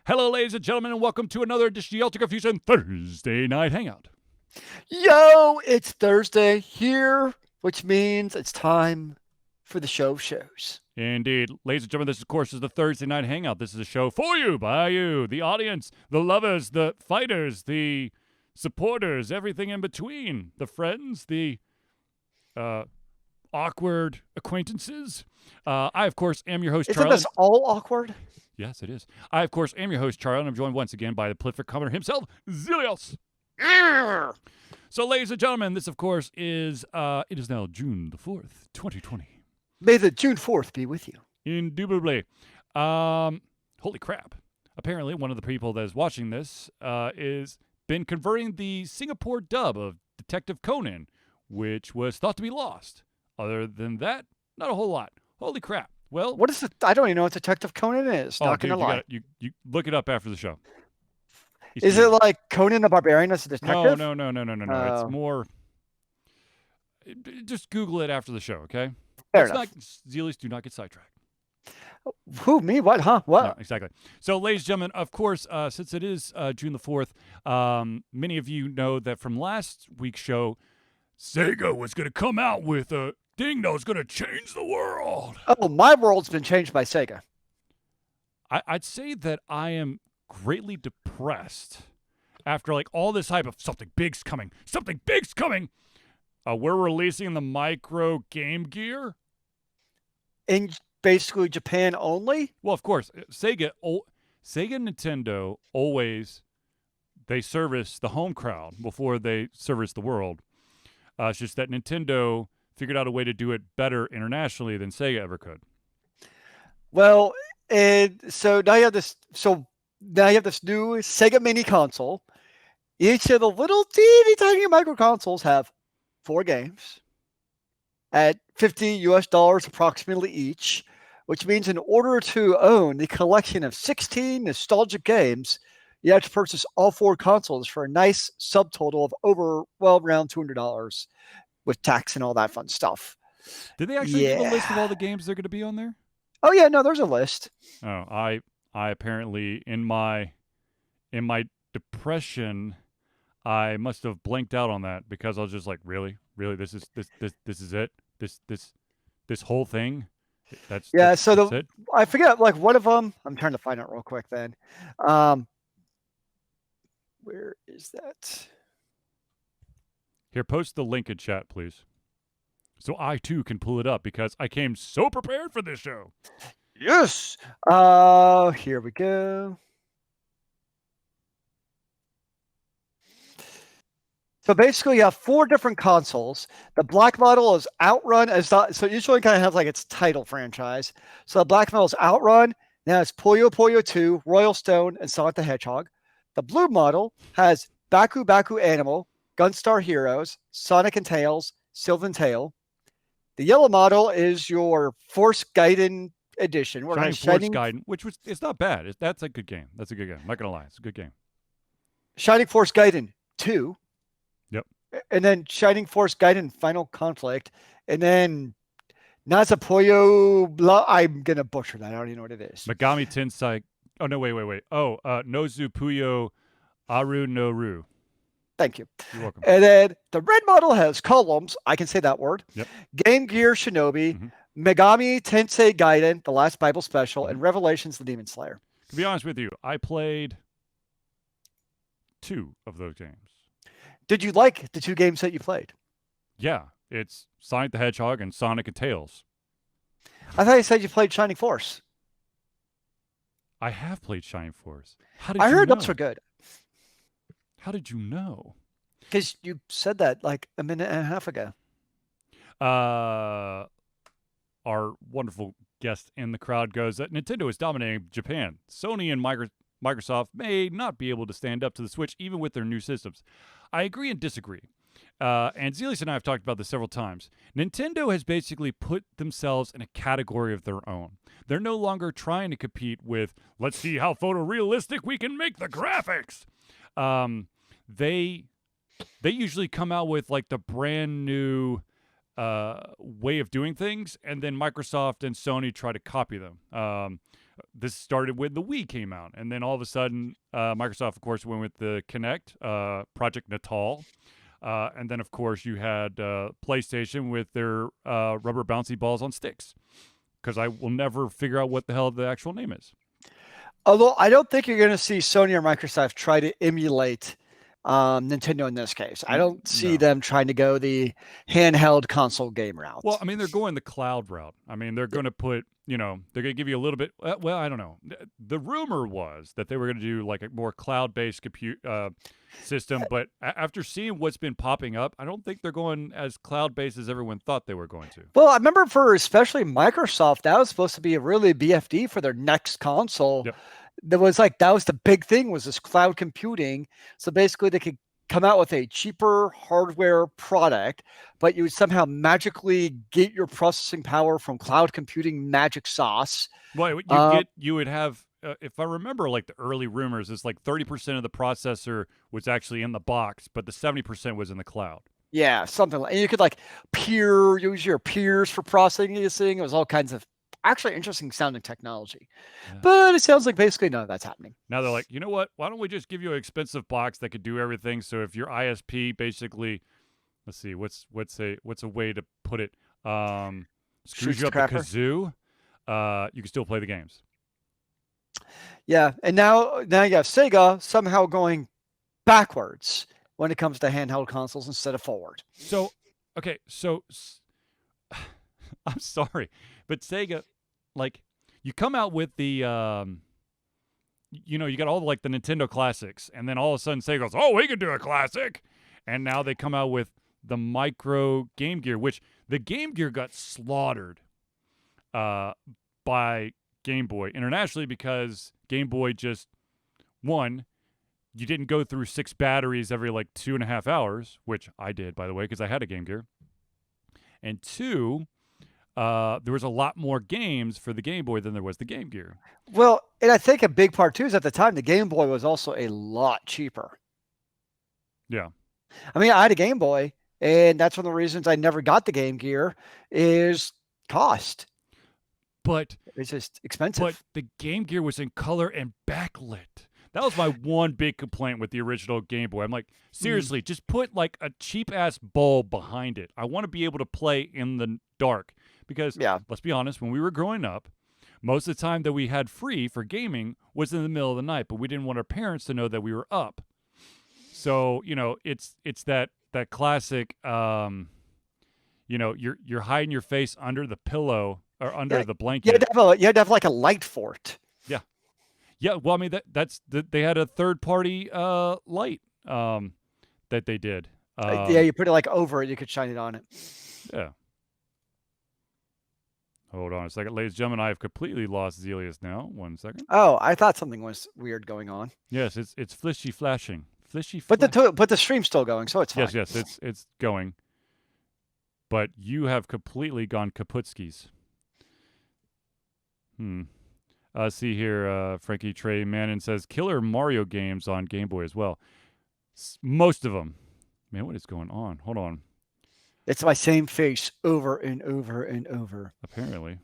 Hello, ladies and gentlemen, and welcome to another edition of the Alter Confusion Thursday Night Hangout. Yo, it's Thursday here, which means it's time for the shows. Indeed. Ladies and gentlemen, this, of course, is the Thursday Night Hangout. This is a show for you, by you, the audience, the lovers, the fighters, the supporters, everything in between, the friends, the awkward acquaintances. I, of course, am your host, Charlie. Isn't this all awkward? Yes, it is. I, of course, am your host, Charlie, and I'm joined once again by the prolific commenter himself, Zealeus. So, ladies and gentlemen, this, of course, is, it is now June the 4th, 2020. May the June 4th be with you. Indubitably. Holy crap. Apparently, one of the people that is watching this is been converting the Singapore dub of Detective Conan, which was thought to be lost. Other than that, not a whole lot. Holy crap. Well, What is it? I don't even know what Detective Conan is. Not dude, gonna lie. you look it up after the show. Is it like Conan the Barbarian as a detective? No. Oh. It's more. Just Google it after the show, okay? Fair enough. Zealeus, do not get sidetracked. Who, me? What? Huh? What? No, exactly. So, ladies and gentlemen, of course, since it is June the 4th, many of you know that from last week's show, SEGA was going to come out with a thing that was going to change the world. Oh, my world's been changed by SEGA. I'd say that I am greatly depressed after like all this hype of something big's coming. We're releasing the micro Game Gear. In basically Japan only? Well, of course, Sega and Nintendo always, they service the home crowd before they service the world. It's just that Nintendo figured out a way to do it better internationally than Sega ever could. Well, and so now you have this. So now you have this new Sega Mini console. Each of the little teeny tiny micro consoles have 4 games at $50 approximately each, which means in order to own the collection of 16 nostalgic games, you have to purchase all 4 consoles for a nice subtotal of around $200 with tax and all that fun stuff. Did they actually give a list of all the games they're going to be on there? Oh yeah, no, there's a list. Oh, I apparently in my depression, I must have blanked out on that because I was just like, really, this is it. This whole thing. That's it. I forget like one of them. I'm trying to find out real quick. Then, where is that? Here, post the link in chat, please. So I, too, can pull it up because I came so prepared for this show. Yes. Here we go. So basically, you have 4 different consoles. The black model is Outrun. So each one kind of has like its title franchise. So the black model is Outrun. Now it's Puyo Puyo 2, Royal Stone, and Sonic the Hedgehog. The blue model has Baku Baku Animal, Gunstar Heroes, Sonic and Tails, Sylvan Tale. The yellow model is your Force Gaiden edition. Force Gaiden, it's not bad. That's a good game. I'm not going to lie. It's a good game. Shining Force Gaiden 2. Yep. And then Shining Force Gaiden Final Conflict. And then Nazapoyo, I'm going to butcher that. I don't even know what it is. Megami Tensei. Oh, no, wait. Oh, Nozu Puyo Aru no Ru. Thank you. You're welcome. And then the red model has columns. I can say that word. Yep. Game Gear Shinobi, Megami Tensei Gaiden, The Last Bible Special, and Revelations the Demon Slayer. To be honest with you, I played 2 of those games. Did you like the 2 games that you played? Yeah. It's Sonic the Hedgehog and Sonic and Tails. I thought you said you played Shining Force. I have played Shining Force. I heard those were good. How did you know? Because you said that like a minute and a half ago. Our wonderful guest in the crowd goes that Nintendo is dominating Japan. Sony and Microsoft may not be able to stand up to the Switch even with their new systems. I agree and disagree. And Zealeus and I have talked about this several times. Nintendo has basically put themselves in a category of their own. They're no longer trying to compete with, let's see how photorealistic we can make the graphics. They usually come out with like the brand new way of doing things, and then Microsoft and Sony try to copy them. This started when the Wii came out, and then all of a sudden, Microsoft, of course, went with the Kinect, Project Natal, and then, of course, you had PlayStation with their rubber bouncy balls on sticks. Because I will never figure out what the hell the actual name is. Although I don't think you're going to see Sony or Microsoft try to emulate Nintendo in this case. I don't see them trying to go the handheld console game route. Well, I mean, they're going the cloud route. I mean, they're going to put, they're going to give you a little bit. Well, I don't know. The rumor was that they were going to do like a more cloud-based compute system, but after seeing what's been popping up, I don't think they're going as cloud-based as everyone thought they were going to. Well, I remember for especially Microsoft, that was supposed to be a really BFD for their next console. Yep. That was the big thing, was this cloud computing. So basically they could come out with a cheaper hardware product, but you would somehow magically get your processing power from cloud computing magic sauce. Well, you would have, if I remember, like the early rumors, it's like 30% of the processor was actually in the box, but the 70% was in the cloud. Yeah, something like, and you could like use your peers for processing this thing. It was all kinds of actually interesting sounding technology, but it sounds like basically none of that's happening. Now they're like, you know what? Why don't we just give you an expensive box that could do everything? So if your ISP basically, let's see, what's a way to put it, screws you up the kazoo, you can still play the games. Yeah, and now you have Sega somehow going backwards when it comes to handheld consoles instead of forward. So, okay, I'm sorry, but Sega, like, you come out with the, you got all like the Nintendo classics, and then all of a sudden Sega goes, oh, we can do a classic, and now they come out with the micro Game Gear, which the Game Gear got slaughtered by Game Boy internationally because Game Boy just, one, you didn't go through 6 batteries every like 2.5 hours, which I did, by the way, because I had a Game Gear, and 2, there was a lot more games for the Game Boy than there was the Game Gear. Well, and I think a big part too is at the time the Game Boy was also a lot cheaper. Yeah. I mean, I had a Game Boy, and that's one of the reasons I never got the Game Gear is cost. But it's just expensive. But the Game Gear was in color and backlit. That was my one big complaint with the original Game Boy. I'm like, seriously, just put like a cheap-ass bulb behind it. I want to be able to play in the dark. Because, let's be honest, when we were growing up, most of the time that we had free for gaming was in the middle of the night, but we didn't want our parents to know that we were up. So, it's that classic, you're hiding your face under the pillow or under the blanket. You had to have like a light for it. Yeah. Yeah, well, I mean, they had a third-party light that they did. You put it like over it, you could shine it on it. Yeah. Hold on a second. Ladies and gentlemen, I have completely lost Zealeus now. 1 second. Oh, I thought something was weird going on. Yes, it's flishy flashing. But the stream's still going, so it's fine. Yes, it's going. But you have completely gone kaputskis. See here, Frankie Trey Mannon says, killer Mario games on Game Boy as well. Most of them. Man, what is going on? Hold on. It's my same face over and over and over. Apparently.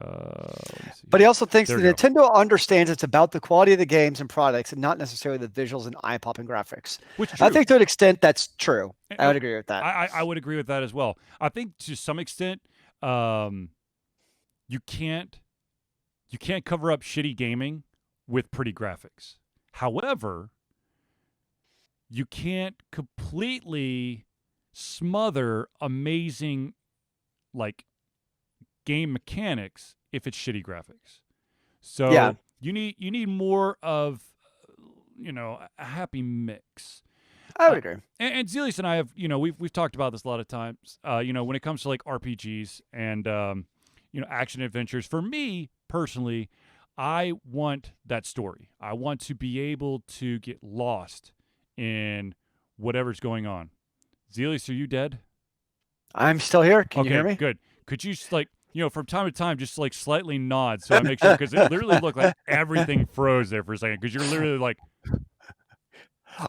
But he also thinks that Nintendo understands it's about the quality of the games and products and not necessarily the visuals and eye-popping graphics. Which I think to an extent that's true. I would agree with that. I would agree with that as well. I think to some extent, you can't cover up shitty gaming with pretty graphics. However, you can't completely smother amazing like game mechanics if it's shitty graphics. So you need more of a happy mix. I would agree. And Zealeus and I have we've talked about this a lot of times. When it comes to like RPGs and action adventures. For me personally, I want that story. I want to be able to get lost in whatever's going on. Zealeus, are you dead? I'm still here. Can you hear me? Good. Could you just from time to time, just like slightly nod so I make sure, because it literally looked like everything froze there for a second, because you're literally like,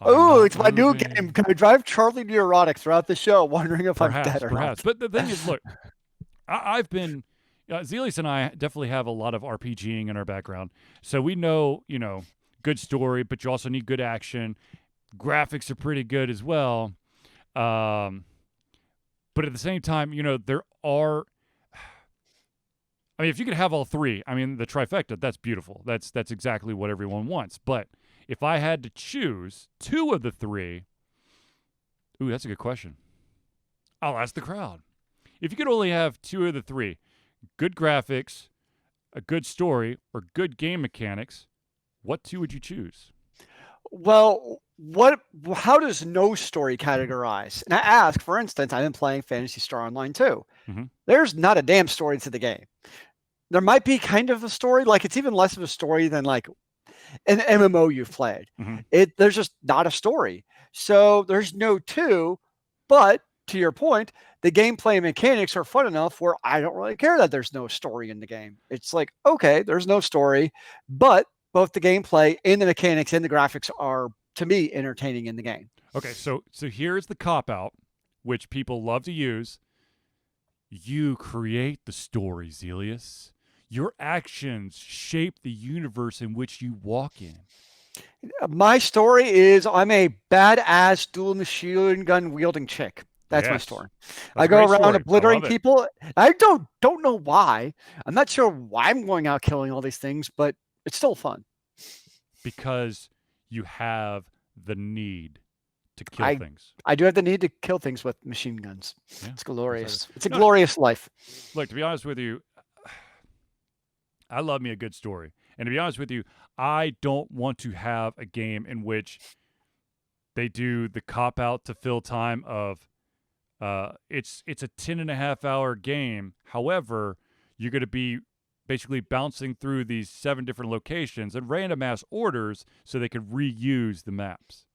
oh, it's my new game. Can I drive Charlie neurotic throughout the show, wondering if I'm dead or not? But the thing is, look, I've been, Zealeus and I definitely have a lot of RPGing in our background, so we know, good story, but you also need good action. Graphics are pretty good as well, but at the same time, there are. I mean, if you could have all three, I mean, the trifecta, that's beautiful. That's exactly what everyone wants. But if I had to choose two of the three, ooh, that's a good question. I'll ask the crowd. If you could only have two of the three, good graphics, a good story, or good game mechanics, what two would you choose? Well, how does no story categorize? And I ask, for instance, I've been playing Phantasy Star Online 2. Mm-hmm. There's not a damn story to the game. There might be kind of a story, like it's even less of a story than like an MMO you've played. Mm-hmm. There's just not a story. So there's no two, but to your point, the gameplay mechanics are fun enough where I don't really care that there's no story in the game. It's like, okay, there's no story, but both the gameplay and the mechanics and the graphics are, to me, entertaining in the game. Okay, so here's the cop-out, which people love to use. You create the story, Zealeus. Your actions shape the universe in which you walk in. My story is I'm a badass dual machine gun wielding chick. That's my story. I go around obliterating people. I don't know why. I'm not sure why I'm going out killing all these things, but it's still fun. Because you have the need to kill things. I do have the need to kill things with machine guns. Yeah, it's glorious. Exactly. It's a glorious life. Look, to be honest with you, I love me a good story. And to be honest with you, I don't want to have a game in which they do the cop-out to fill time of it's a 10.5-hour game. However, you're going to be basically bouncing through these 7 different locations and random ass orders so they could reuse the maps.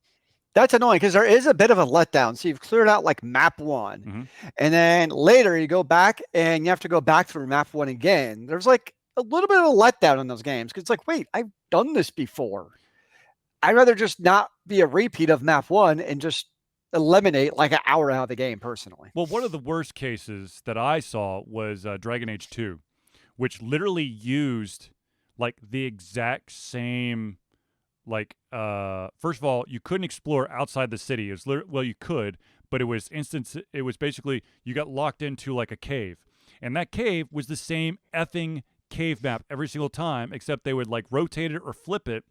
That's annoying because there is a bit of a letdown. So you've cleared out like map 1, and then later you go back and you have to go back through map 1 again. There's like a little bit of a letdown in those games because it's like, wait, I've done this before. I'd rather just not be a repeat of map 1 and just eliminate like an hour out of the game personally. Well, one of the worst cases that I saw was Dragon Age 2, which literally used like the exact same, like, first of all, you couldn't explore outside the city. It was well, you could, but it was basically you got locked into like a cave, and that cave was the same effing cave map every single time, except they would like rotate it or flip it,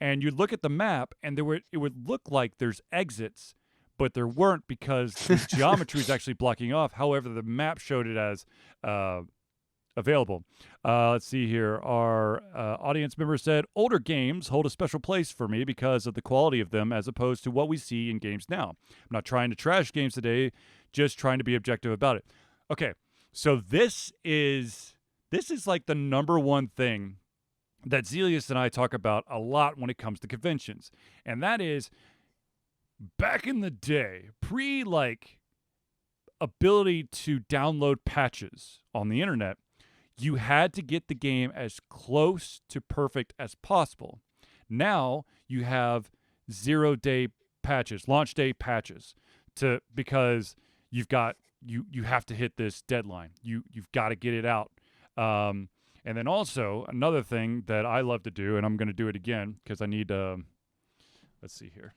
and you'd look at the map and it would look like there's exits, but there weren't because the geometry is actually blocking off. However, the map showed it as available. Let's see here. Our audience member said, older games hold a special place for me because of the quality of them as opposed to what we see in games now. I'm not trying to trash games today, just trying to be objective about it. Okay, so this is like the number one thing that Zealeus and I talk about a lot when it comes to conventions. And that is, back in the day, like ability to download patches on the internet, you had to get the game as close to perfect as possible. Now you have 0-day patches, launch day patches, because you've got you have to hit this deadline. You've got to get it out. And then also another thing that I love to do, and I'm going to do it again because I need let's see here.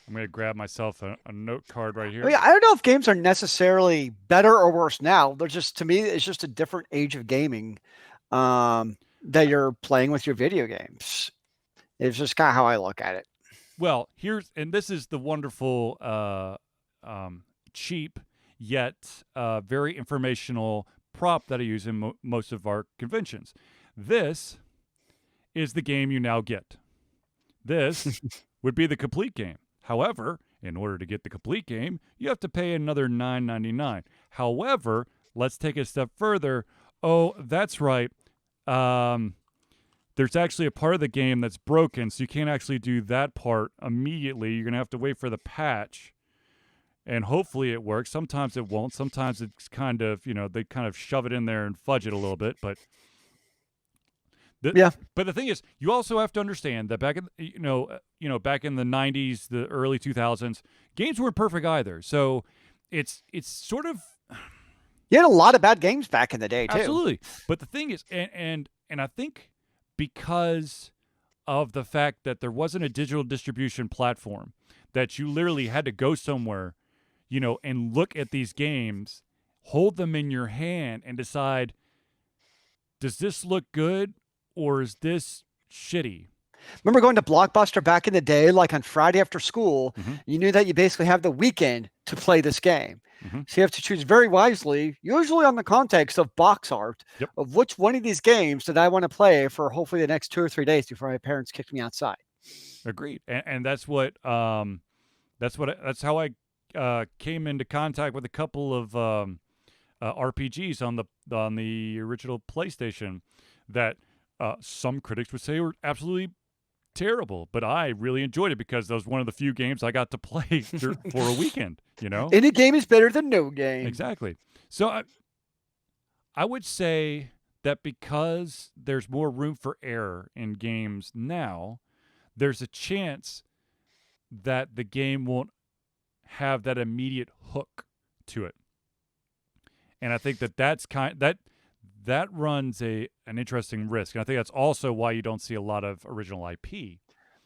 I'm going to grab myself a note card right here. I mean, I don't know if games are necessarily better or worse now. They're just, to me, it's just a different age of gaming that you're playing with your video games. It's just kind of how I look at it. Well, this is the wonderful, cheap, yet very informational prop that I use in most of our conventions. This is the game you now get. This would be the complete game. However, in order to get the complete game, you have to pay another $9.99. However, let's take it a step further. Oh, that's right. There's actually a part of the game that's broken, so you can't actually do that part immediately. You're going to have to wait for the patch, and hopefully it works. Sometimes it won't. Sometimes it's kind of, they kind of shove it in there and fudge it a little bit, but... But the thing is, you also have to understand that back in back in the 90s, the early 2000s, games weren't perfect either. So it's sort of You had a lot of bad games back in the day too. Absolutely. But the thing is, and I think because of the fact that there wasn't a digital distribution platform, that you literally had to go somewhere, and look at these games, hold them in your hand, and decide, does this look good or is this shitty? Remember going to Blockbuster back in the day, like on Friday after school, Mm-hmm. you knew that you basically have the weekend to play this game. Mm-hmm. So you have to choose very wisely, usually on the context of box art, Yep. of which one of these games did I want to play for hopefully the next 2 or 3 days before my parents kicked me outside. Agreed. And that's that's how I came into contact with a couple of RPGs on the original PlayStation that some critics would say were absolutely terrible, but I really enjoyed it because that was one of the few games I got to play for a weekend. Any game is better than no game. Exactly. So I would say that because there's more room for error in games now, there's a chance that the game won't have that immediate hook to it. And I think that runs an interesting risk. And I think that's also why you don't see a lot of original IP.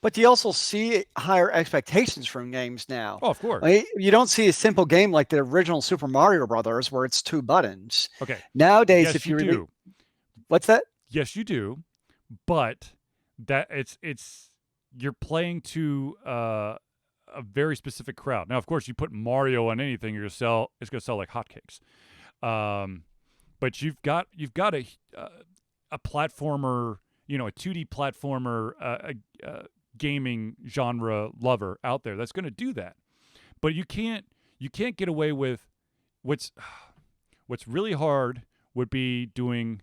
But you also see higher expectations from games now. Oh, of course. You don't see a simple game like the original Super Mario Brothers where it's 2 buttons. Okay. Nowadays, yes, if you do. What's that? Yes, you do. But that it's you're playing to a very specific crowd. Now, of course, you put Mario on anything, it's going to sell like hotcakes. But you've got a platformer, a 2D platformer, gaming genre lover out there that's going to do that. But you can't get away with what's really hard would be doing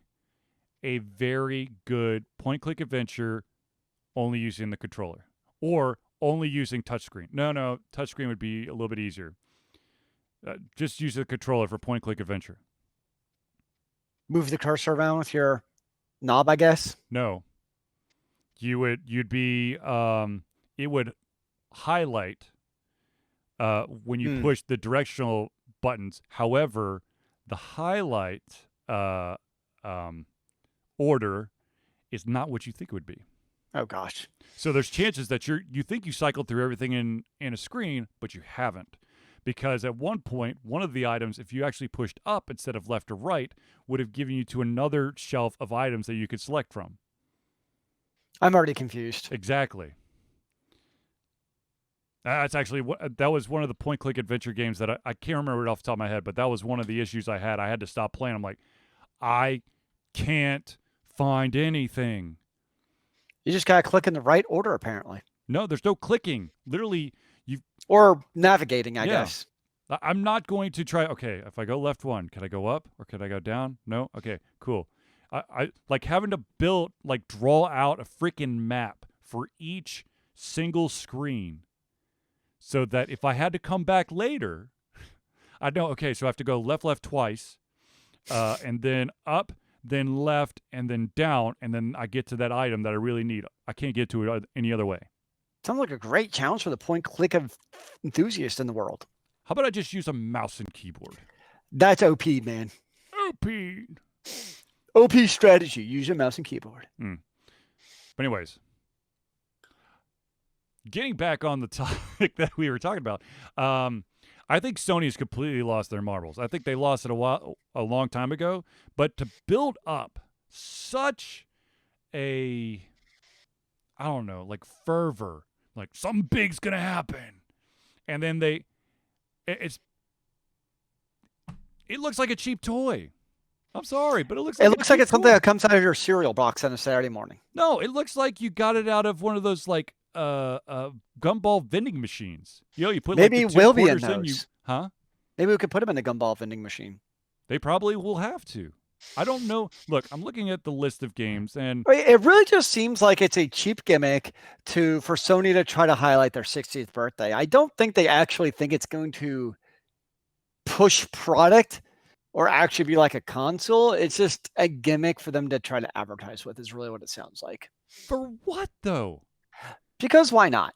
a very good point-click adventure only using the controller or only using touchscreen. No, touchscreen would be a little bit easier. Just use the controller for point-click adventure. Move the cursor around with your knob, I guess. No. You'd be it would highlight when you push the directional buttons. However, the highlight order is not what you think it would be. Oh gosh. So there's chances that you think you cycled through everything in a screen, but you haven't. Because at one point, one of the items, if you actually pushed up instead of left or right, would have given you to another shelf of items that you could select from. I'm already confused. Exactly. That's actually that was one of the point-click adventure games that I can't remember it off the top of my head, but that was one of the issues I had. I had to stop playing. I'm like, I can't find anything. You just got to click in the right order, apparently. No, there's no clicking. Literally, or navigating, I guess. I'm not going to try. Okay, if I go left one, can I go up or can I go down? No. Okay, cool. I like having to draw out a freaking map for each single screen, so that if I had to come back later, I know. Okay, so I have to go left twice, and then up, then left, and then down, and then I get to that item that I really need. I can't get to it any other way. Sounds like a great challenge for the point-click of enthusiast in the world. How about I just use a mouse and keyboard? That's OP, man. OP strategy. Use a mouse and keyboard. But anyways, getting back on the topic that we were talking about, I think Sony's completely lost their marbles. I think they lost it a long time ago. But to build up such a, I don't know, fervor, something big's gonna happen, and then it looks like a cheap toy. I'm sorry, but it looks like it's something that comes out of your cereal box on a Saturday morning. No, it looks like you got it out of one of those gumball vending machines. You put maybe the will be in those. Maybe we could put them in the gumball vending machine. They probably will have to. I don't know. Look, I'm looking at the list of games, and it really just seems like it's a cheap gimmick for Sony to try to highlight their 60th birthday. I don't think they actually think it's going to push product or actually be like a console. It's just a gimmick for them to try to advertise with, is really what it sounds like. For what, though? Because why not?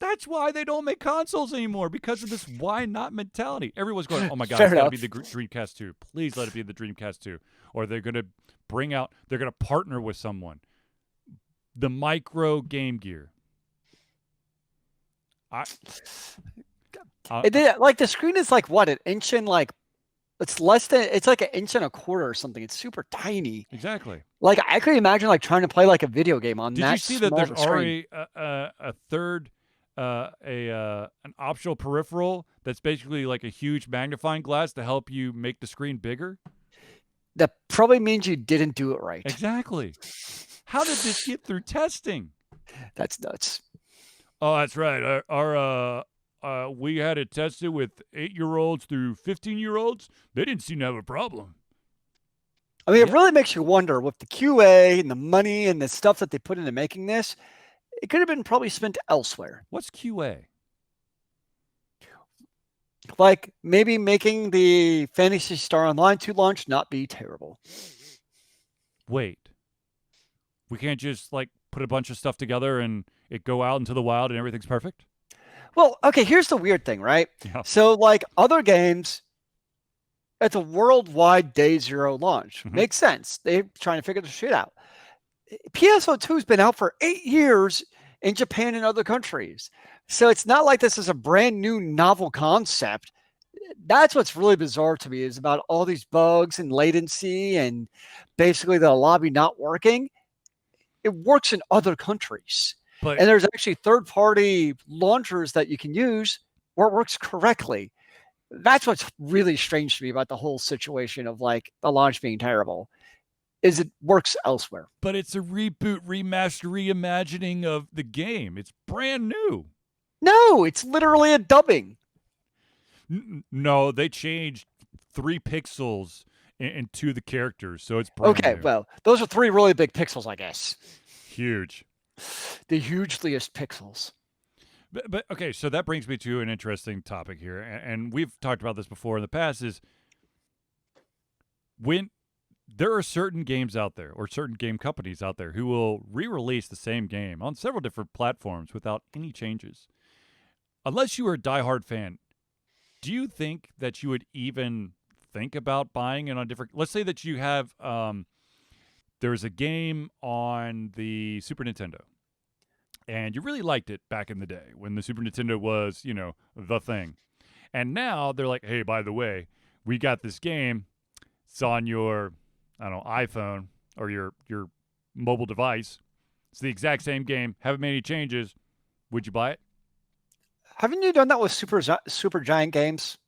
That's why they don't make consoles anymore, because of this why not mentality. Everyone's going, oh my God, Fair it's got to enough. be the Dreamcast 2. Please let it be the Dreamcast 2. Or they're going to they're going to partner with someone. The micro Game Gear. Like the screen is like what, an inch and like, it's like an inch and a quarter or something. It's super tiny. Exactly. Like I could imagine like trying to play like a video game on Did that. you see that there's small already a third, an optional peripheral that's basically like a huge magnifying glass to help you make the screen bigger? That probably means you didn't do it right. Exactly. How did this get through testing? That's nuts. Oh, that's right. We had it tested with 8-year-olds through 15-year-olds. They didn't seem to have a problem. I mean, it really makes you wonder with the QA and the money and the stuff that they put into making this, it could have been probably spent elsewhere. What's QA? Like maybe making the Phantasy Star Online 2 launch not be terrible. Wait. We can't just like put a bunch of stuff together and it go out into the wild and everything's perfect? Well, okay, here's the weird thing, right? Yeah. So like other games, it's a worldwide day zero launch. Mhm. Makes sense. They're trying to figure the shit out. PSO2 has been out for 8 years in Japan and other countries. So it's not like this is a brand new novel concept. That's what's really bizarre to me, is about all these bugs and latency and basically the lobby not working. It works in other countries. But And there's actually third-party launchers that you can use where it works correctly. That's what's really strange to me about the whole situation of like the launch being terrible, is it works elsewhere. But it's a reboot, remaster, reimagining of the game. It's brand new. No, it's literally a dubbing. No, they changed 3 pixels into the characters, so it's brand Okay, new. well, those are 3 really big pixels, I guess. Huge. The hugeliest pixels. But okay, so that brings me to an interesting topic here, and we've talked about this before in the past, is when there are certain games out there or certain game companies out there who will re-release the same game on several different platforms without any changes. Unless you are a diehard fan, do you think that you would even think about buying it on different? Let's say that you have there's a game on the Super Nintendo, and you really liked it back in the day when the Super Nintendo was, the thing. And now they're like, hey, by the way, we got this game. It's on your, iPhone or your mobile device. It's the exact same game. Haven't made any changes. Would you buy it? Haven't you done that with Super Giant games?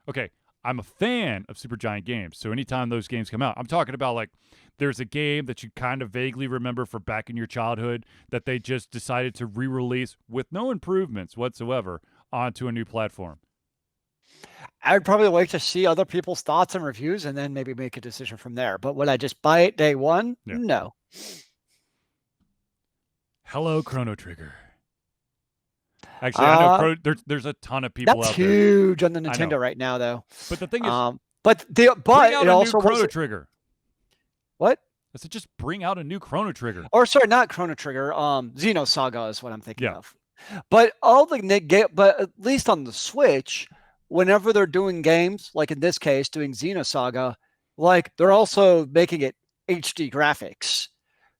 Okay, I'm a fan of Super Giant games, so anytime those games come out, I'm talking about like there's a game that you kind of vaguely remember from back in your childhood that they just decided to re-release with no improvements whatsoever onto a new platform. I would probably wait to see other people's thoughts and reviews and then maybe make a decision from there. But would I just buy it day one? Yeah. No. Hello, Chrono Trigger. Actually, I know there's a ton of people That's out there. huge on the Nintendo right now, though. But the thing is, but bring out it a also new Chrono Trigger. What? I said, just bring out a new Chrono Trigger. Or sorry, not Chrono Trigger. Xenosaga is what I'm thinking Yeah. of. But but at least on the Switch, whenever they're doing games, like in this case, doing Xenosaga, like they're also making it HD graphics.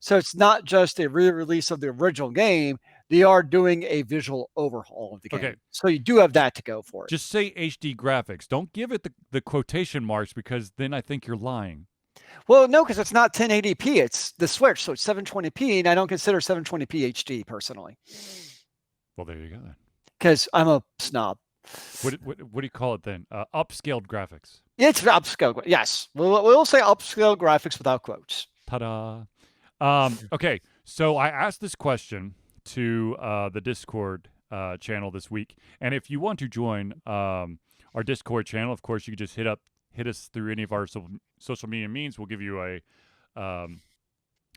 So it's not just a re-release of the original game. They are doing a visual overhaul of the game. Okay. So you do have that to go for it. Just say HD graphics. Don't give it the quotation marks, because then I think you're lying. Well, no, because it's not 1080p. It's the Switch, so it's 720p, and I don't consider 720p HD personally. Well, there you go then. Because I'm a snob. What do you call it then? Upscaled graphics. It's upscale. Yes, we'll say upscale graphics without quotes. Ta-da. Okay, so I asked this question to the Discord channel this week, and if you want to join our Discord channel, of course, you can just hit us through any of our social media means. We'll give you an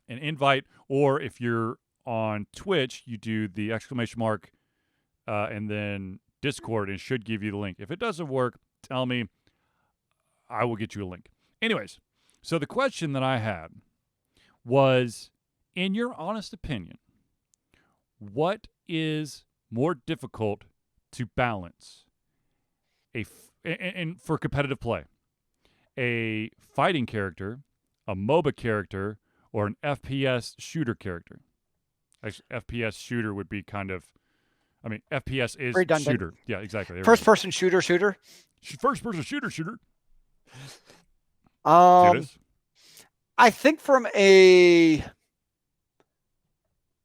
invite, or if you're on Twitch, you do the exclamation mark and then Discord, and it should give you the link. If it doesn't work, tell me. I will get you a link. Anyways, so the question that I had was, in your honest opinion, what is more difficult to balance and for competitive play, a fighting character, a MOBA character, or an FPS shooter character? Actually, FPS shooter would be kind of, I mean, FPS is Redundant. shooter. Yeah, exactly. First-person shooter. First-person shooter. I think from a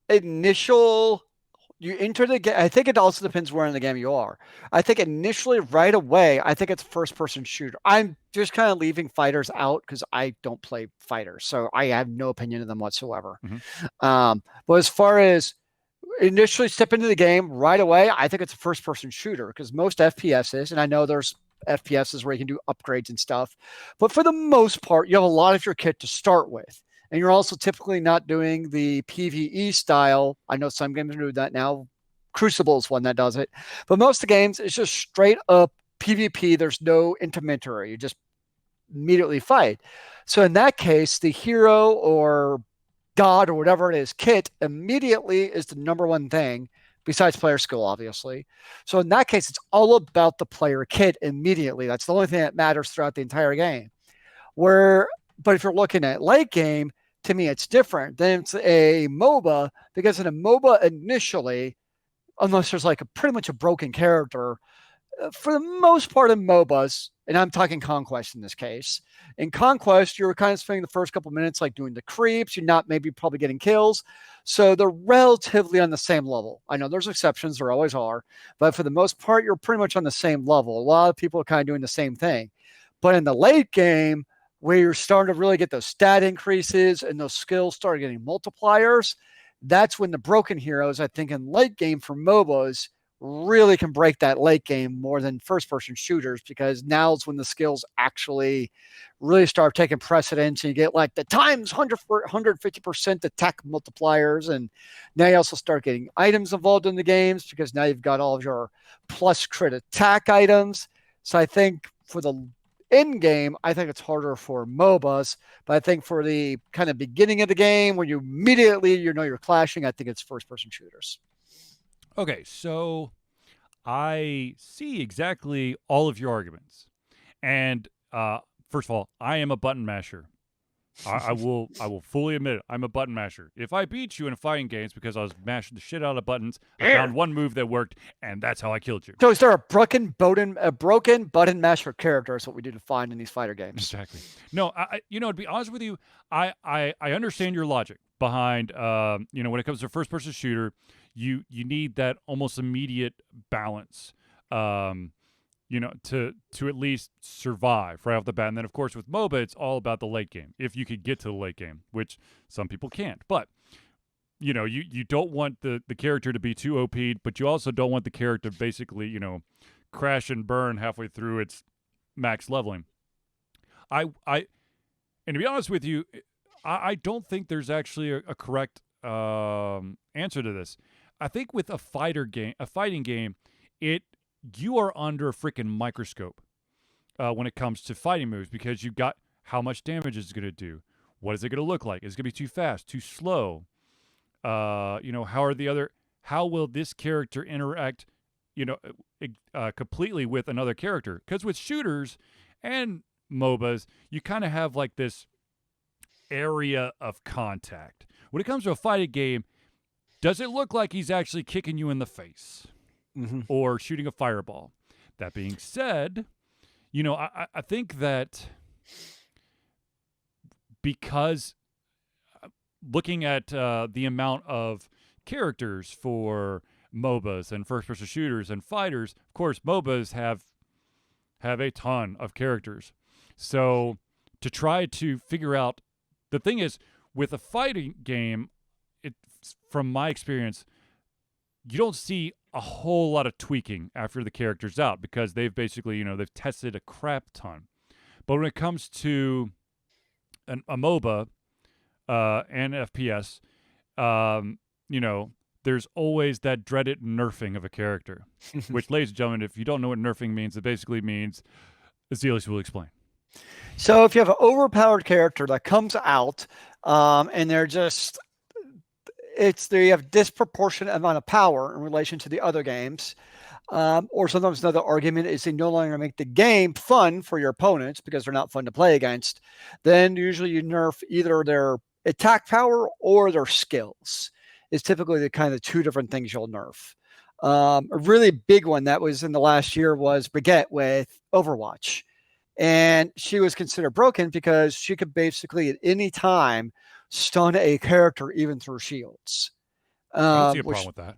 initial, you enter the game. I think it also depends where in the game you are. I think initially, right away, I think it's first-person shooter. I'm just kind of leaving fighters out because I don't play fighters, so I have no opinion of them whatsoever. But as far as initially step into the game right away, I think it's a first-person shooter because most FPSs, and I know there's FPSs where you can do upgrades and stuff, but for the most part, you have a lot of your kit to start with. And you're also typically not doing the PvE style. I know some games do that now. Crucible is one that does it. But most of the games, it's just straight up PvP. There's no intermediary. You just immediately fight. So in that case, the hero or god or whatever it is, kit immediately is the number one thing, besides player skill, obviously. So in that case, it's all about the player kit immediately. That's the only thing that matters throughout the entire game. But if you're looking at late game, to me, it's different. Then it's a MOBA, because in a MOBA initially, unless there's like pretty much a broken character, for the most part in MOBAs, and I'm talking Conquest in this case, in Conquest, you're kind of spending the first couple minutes like doing the creeps. You're not maybe probably getting kills. So they're relatively on the same level. I know there's exceptions, there always are, but for the most part, you're pretty much on the same level. A lot of people are kind of doing the same thing. But in the late game, where you're starting to really get those stat increases and those skills start getting multipliers, that's when the broken heroes, I think, in late game for MOBAs really can break that late game more than first-person shooters, because now is when the skills actually really start taking precedence, and you get like the times 150% attack multipliers, and now you also start getting items involved in the games because now you've got all of your plus crit attack items. So I think for the end game, I think it's harder for MOBAs, but I think for the kind of beginning of the game when you immediately, you're clashing, I think it's first-person shooters. Okay, so I see exactly all of your arguments. And first of all, I am a button masher. I will fully admit it. I'm a button masher. If I beat you in a fighting game, it's because I was mashing the shit out of buttons. I found one move that worked, and that's how I killed you. So is there a broken button masher character is what we do to find in these fighter games? Exactly. No, to be honest with you, I understand your logic behind, when it comes to first-person shooter, you need that almost immediate balance, to at least survive right off the bat. And then, of course, with MOBA, it's all about the late game, if you could get to the late game, which some people can't. But, you don't want the character to be too OP'd, but you also don't want the character to basically, crash and burn halfway through its max leveling. And to be honest with you, I don't think there's actually a correct answer to this. I think with a fighting game, you are under a freaking microscope when it comes to fighting moves, because you've got how much damage is it going to do, what is it going to look like, is it going to be too fast, too slow, how will this character interact, completely with another character? Because with shooters and MOBAs, you kind of have like this area of contact. When it comes to a fighting game, does it look like he's actually kicking you in the face or shooting a fireball? That being said, I think that because looking at the amount of characters for MOBAs and first-person shooters and fighters, of course, MOBAs have a ton of characters. So to try to figure out, the thing is, with a fighting game, from my experience, you don't see a whole lot of tweaking after the character's out, because they've basically, they've tested a crap ton. But when it comes to a MOBA and FPS, there's always that dreaded nerfing of a character, which, ladies and gentlemen, if you don't know what nerfing means, it basically means, Zealeus will explain. So if you have an overpowered character that comes out and they're just they have disproportionate amount of power in relation to the other games. Or sometimes another argument is they no longer make the game fun for your opponents because they're not fun to play against. Then usually you nerf either their attack power or their skills. Is typically the kind of two different things you'll nerf. A really big one that was in the last year was Brigitte with Overwatch. And she was considered broken because she could basically at any time stun a character even through shields. I don't see a Which problem with that.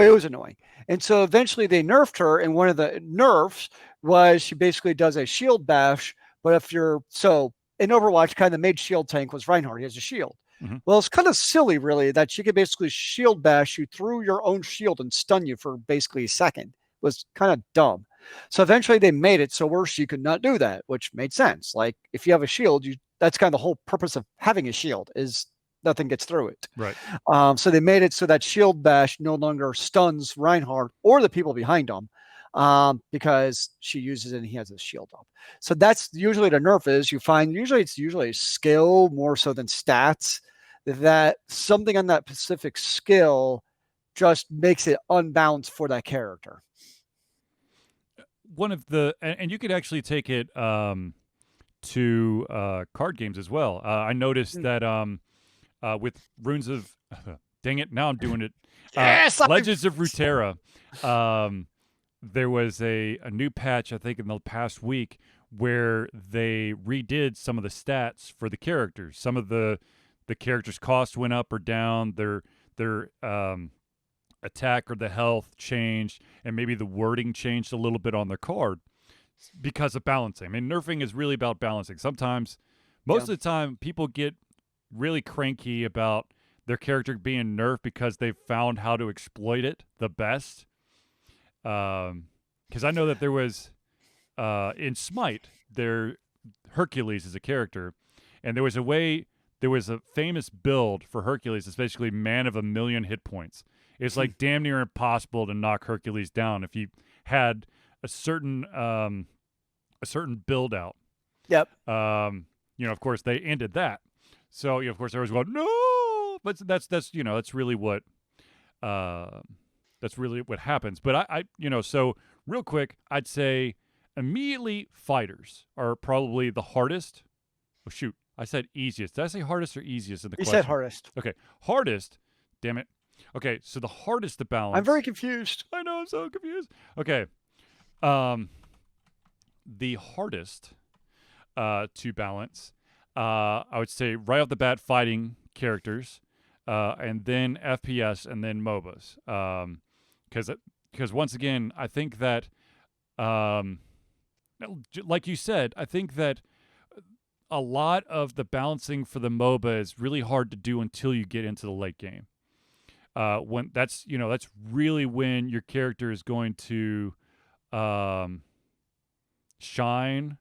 it was annoying. And so eventually they nerfed her, and one of the nerfs was she basically does a shield bash. But if you're so in Overwatch, kind of the mid shield tank was Reinhardt. He has a shield. Mm-hmm. Well, it's kind of silly, really, that she could basically shield bash you through your own shield and stun you for basically a second. It was kind of dumb. So eventually they made it so where she could not do that, which made sense. Like if you have a shield, that's kind of the whole purpose of having a shield is nothing gets through it. Right. So they made it so that shield bash no longer stuns Reinhardt or the people behind him because she uses it and he has his shield up. So that's usually the nerf is you find it's usually skill more so than stats, that something on that specific skill just makes it unbalanced for that character. One of the and you could actually take it to card games as well. I noticed that with Runes of dang it, now I'm doing it. Yes, Legends of Runeterra. There was a new patch, I think, in the past week where they redid some of the stats for the characters. Some of the characters' cost went up or down. Their attack or the health changed, and maybe the wording changed a little bit on their card because of balancing. I mean, nerfing is really about balancing. Sometimes, most of the time, people get really cranky about their character being nerfed because they've found how to exploit it the best. Because I know that there was in Smite, Hercules is a character, and there was a famous build for Hercules. It's basically man of 1,000,000 hit points. It's like damn near impossible to knock Hercules down if you had a certain build out. Yep. Of course they ended that. So of course everyone's going no, but that's really what happens. But I so real quick, I'd say immediately fighters are probably the hardest. Oh shoot, I said easiest. Did I say hardest or easiest in the question? You said hardest. Okay, hardest. Damn it. Okay, so the hardest to balance. I'm very confused. I know, I'm so confused. Okay, the hardest to balance, I would say right off the bat, fighting characters, and then FPS, and then MOBAs. Because once again, I think that, like you said, I think that a lot of the balancing for the MOBA is really hard to do until you get into the late game. When that's really when your character is going to shine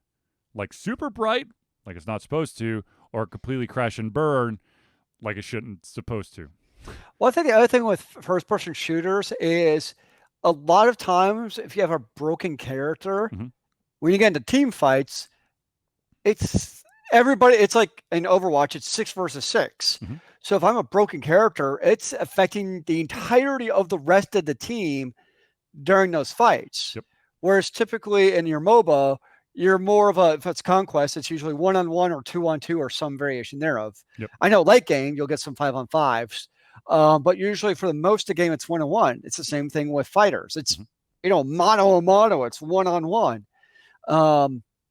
like super bright, like it's not supposed to, or completely crash and burn, like it shouldn't supposed to. Well, I think the other thing with first-person shooters is a lot of times if you have a broken character, when you get into team fights, it's everybody. It's like in Overwatch, it's 6 versus 6. So if I'm a broken character, it's affecting the entirety of the rest of the team during those fights. Yep. Whereas typically in your MOBA, you're more of if it's Conquest, it's usually 1-on-1 or 2-on-2 or some variation thereof. Yep. I know late game, you'll get some 5-on-5s. But usually for the most of the game, it's 1-on-1. It's the same thing with fighters. It's, mano a mano. It's 1-on-1.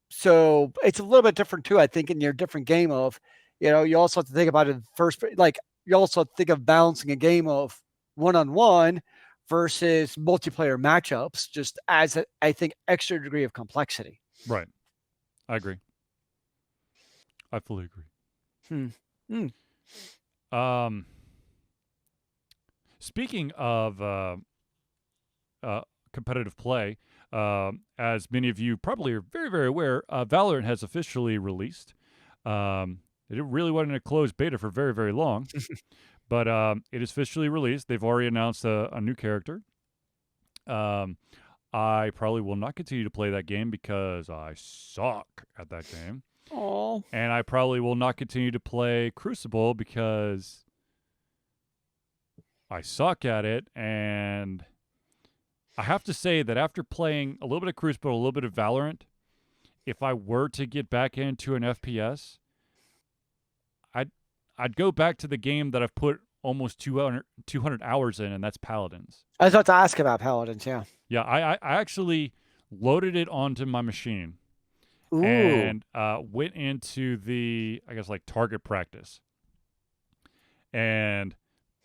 So it's a little bit different too, I think, in your different game of, you also have to think about it first, like you also think of balancing a game of 1-on-1 versus multiplayer matchups, just as I think extra degree of complexity. Right. I agree. I fully agree. Speaking of competitive play, as many of you probably are very, very aware, Valorant has officially released. It really wasn't a closed beta for very, very long, but it is officially released. They've already announced a new character. I probably will not continue to play that game because I suck at that game. Oh. And I probably will not continue to play Crucible because I suck at it, and I have to say that after playing a little bit of Crucible, a little bit of Valorant, if I were to get back into an FPS, I'd I'd go back to the game that I've put almost 200 hours in, and that's Paladins. I was about to ask about Paladins. Yeah. Yeah, I actually loaded it onto my machine Ooh, and went into the, I guess, like target practice. And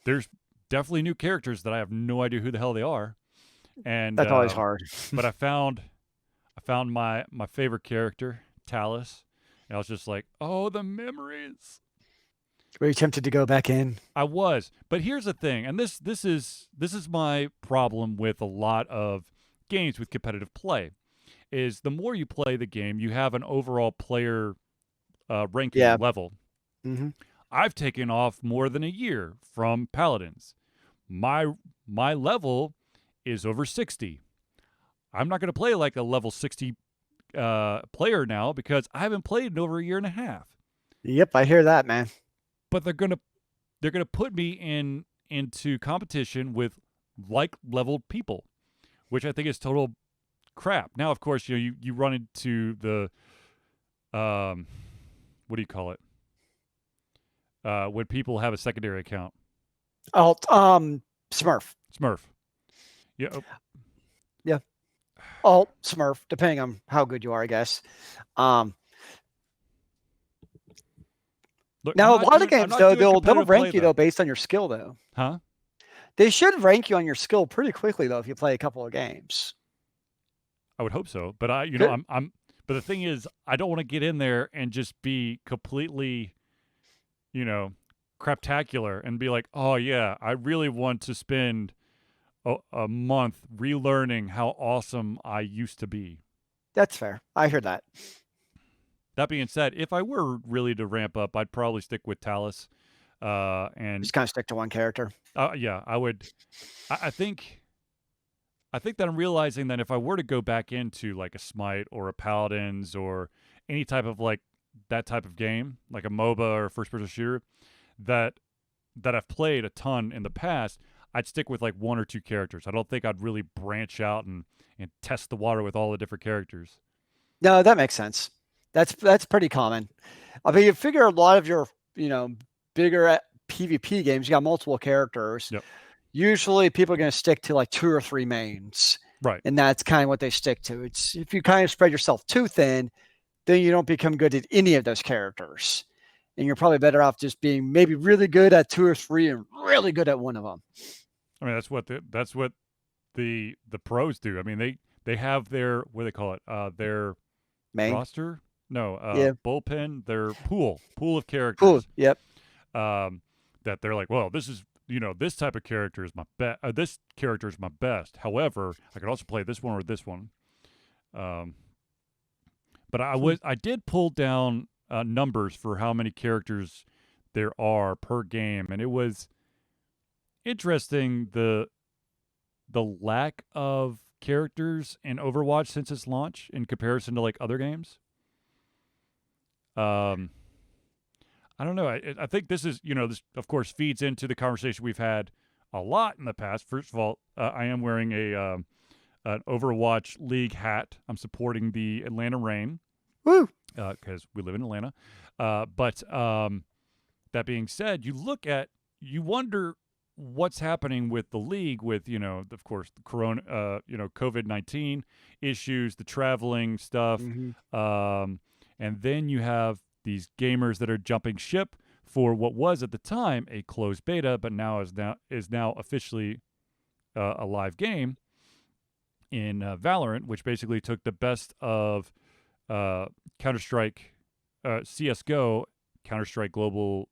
there's definitely new characters that I have no idea who the hell they are. And that's always hard. but I found my favorite character, Talus, and I was just like, oh, the memories. Were you tempted to go back in? I was, but here's the thing, and this is my problem with a lot of games with competitive play. Is the more you play the game, you have an overall player ranking Yeah. level. Hmm. I've taken off more than a year from Paladins. My level is over 60. I'm not going to play like a level 60 player now because I haven't played in over a year and a half. Yep, I hear that, man. But they're gonna put me into competition with like leveled people, which I think is total crap. Now, of course, you run into the what do you call it? When people have a secondary account, Alt, Smurf. Smurf. Yeah, Yeah, Alt Smurf, depending on how good you are, I guess. Um, look, Now a lot of I'm games not though doing they'll competitive rank play you though, though based on your skill though. huh? They should rank you on your skill pretty quickly though if you play a couple of games. I would hope so, but Good. I'm. But the thing is, I don't want to get in there and just be completely, you know, craptacular and be like, oh yeah, I really want to spend a month relearning how awesome I used to be. That's fair. I hear that. That being said, if I were really to ramp up, I'd probably stick with Talus. And Just kind of stick to one character. yeah, I would. I think. I think that I'm realizing that if I were to go back into like a Smite or a Paladins or any type of like that type of game, like a MOBA or a first-person shooter, that I've played a ton in the past, I'd stick with like one or two characters. I don't think I'd really branch out and test the water with all the different characters. No, that makes sense. That's pretty common. I mean, you figure a lot of your bigger PvP games, you got multiple characters. Yep. Usually, people are going to stick to like 2 or 3 mains, Right. and that's kind of what they stick to. It's if you kind of spread yourself too thin, then you don't become good at any of those characters, and you're probably better off just being maybe really good at 2 or 3 and really good at one of them. I mean, that's what the pros do. I mean, they have their, what do they call it? Their Main, roster? No, yeah, bullpen. Their pool of cool, characters. yep. That they're like, well, this is, this type of character is my best. This character is my best. However, I could also play this one or this one. Um, but I did pull down numbers for how many characters there are per game, and it was interesting the lack of characters in Overwatch since its launch in comparison to like other games. Um, I don't know. I think this is, this of course feeds into the conversation we've had a lot in the past. First of all, I am wearing an Overwatch League hat. I'm supporting the Atlanta Reign Woo. because we live in Atlanta. But that being said, you wonder what's happening with the league with, of course, the corona, COVID-19 issues, the traveling stuff. Hmm. And then you have these gamers that are jumping ship for what was at the time a closed beta, but is now officially a live game in Valorant, which basically took the best of Counter-Strike, CS:GO, Counter-Strike Global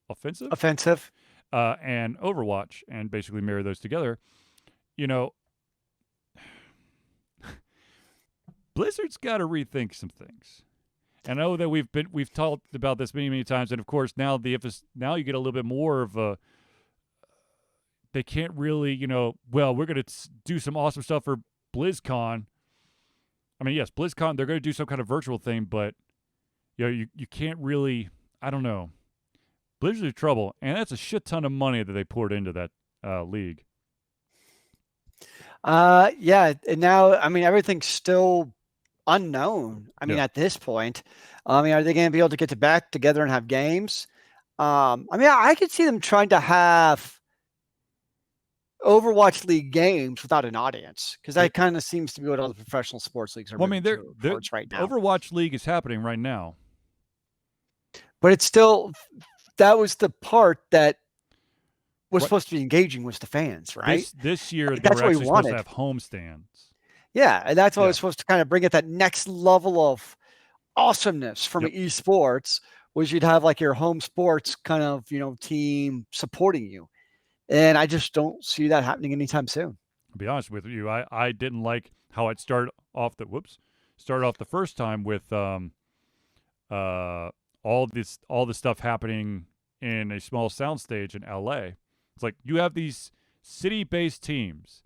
Offensive. and Overwatch, and basically marry those together. You know, Blizzard's got to rethink some things. And I know that we've talked about this many times, and of course now now you get a little bit more of a. They can't really, well, we're going to do some awesome stuff for BlizzCon. I mean, yes, BlizzCon, they're going to do some kind of virtual thing, but you can't really, I don't know. Blizzard's in trouble, and that's a shit ton of money that they poured into that league. Yeah, and now I mean everything's still unknown. I mean, Yeah. at this point, I mean, are they going to be able to get back together and have games? I mean, I could see them trying to have Overwatch League games without an audience because that kind of seems to be what all the professional sports leagues are Well, I mean, moving towards right now. Overwatch League is happening right now. But it's still, that was the part that was supposed to be engaging with the fans, right? This year, they that's were what we actually supposed to wanted. have homestands. Yeah, and that's what was supposed to kind of bring it that next level of awesomeness from eSports, was you'd have like your home sports kind of, team supporting you. And I just don't see that happening anytime soon. To be honest with you, I didn't like how it started off the first time with all this stuff happening in a small soundstage in LA. It's like you have these city-based teams.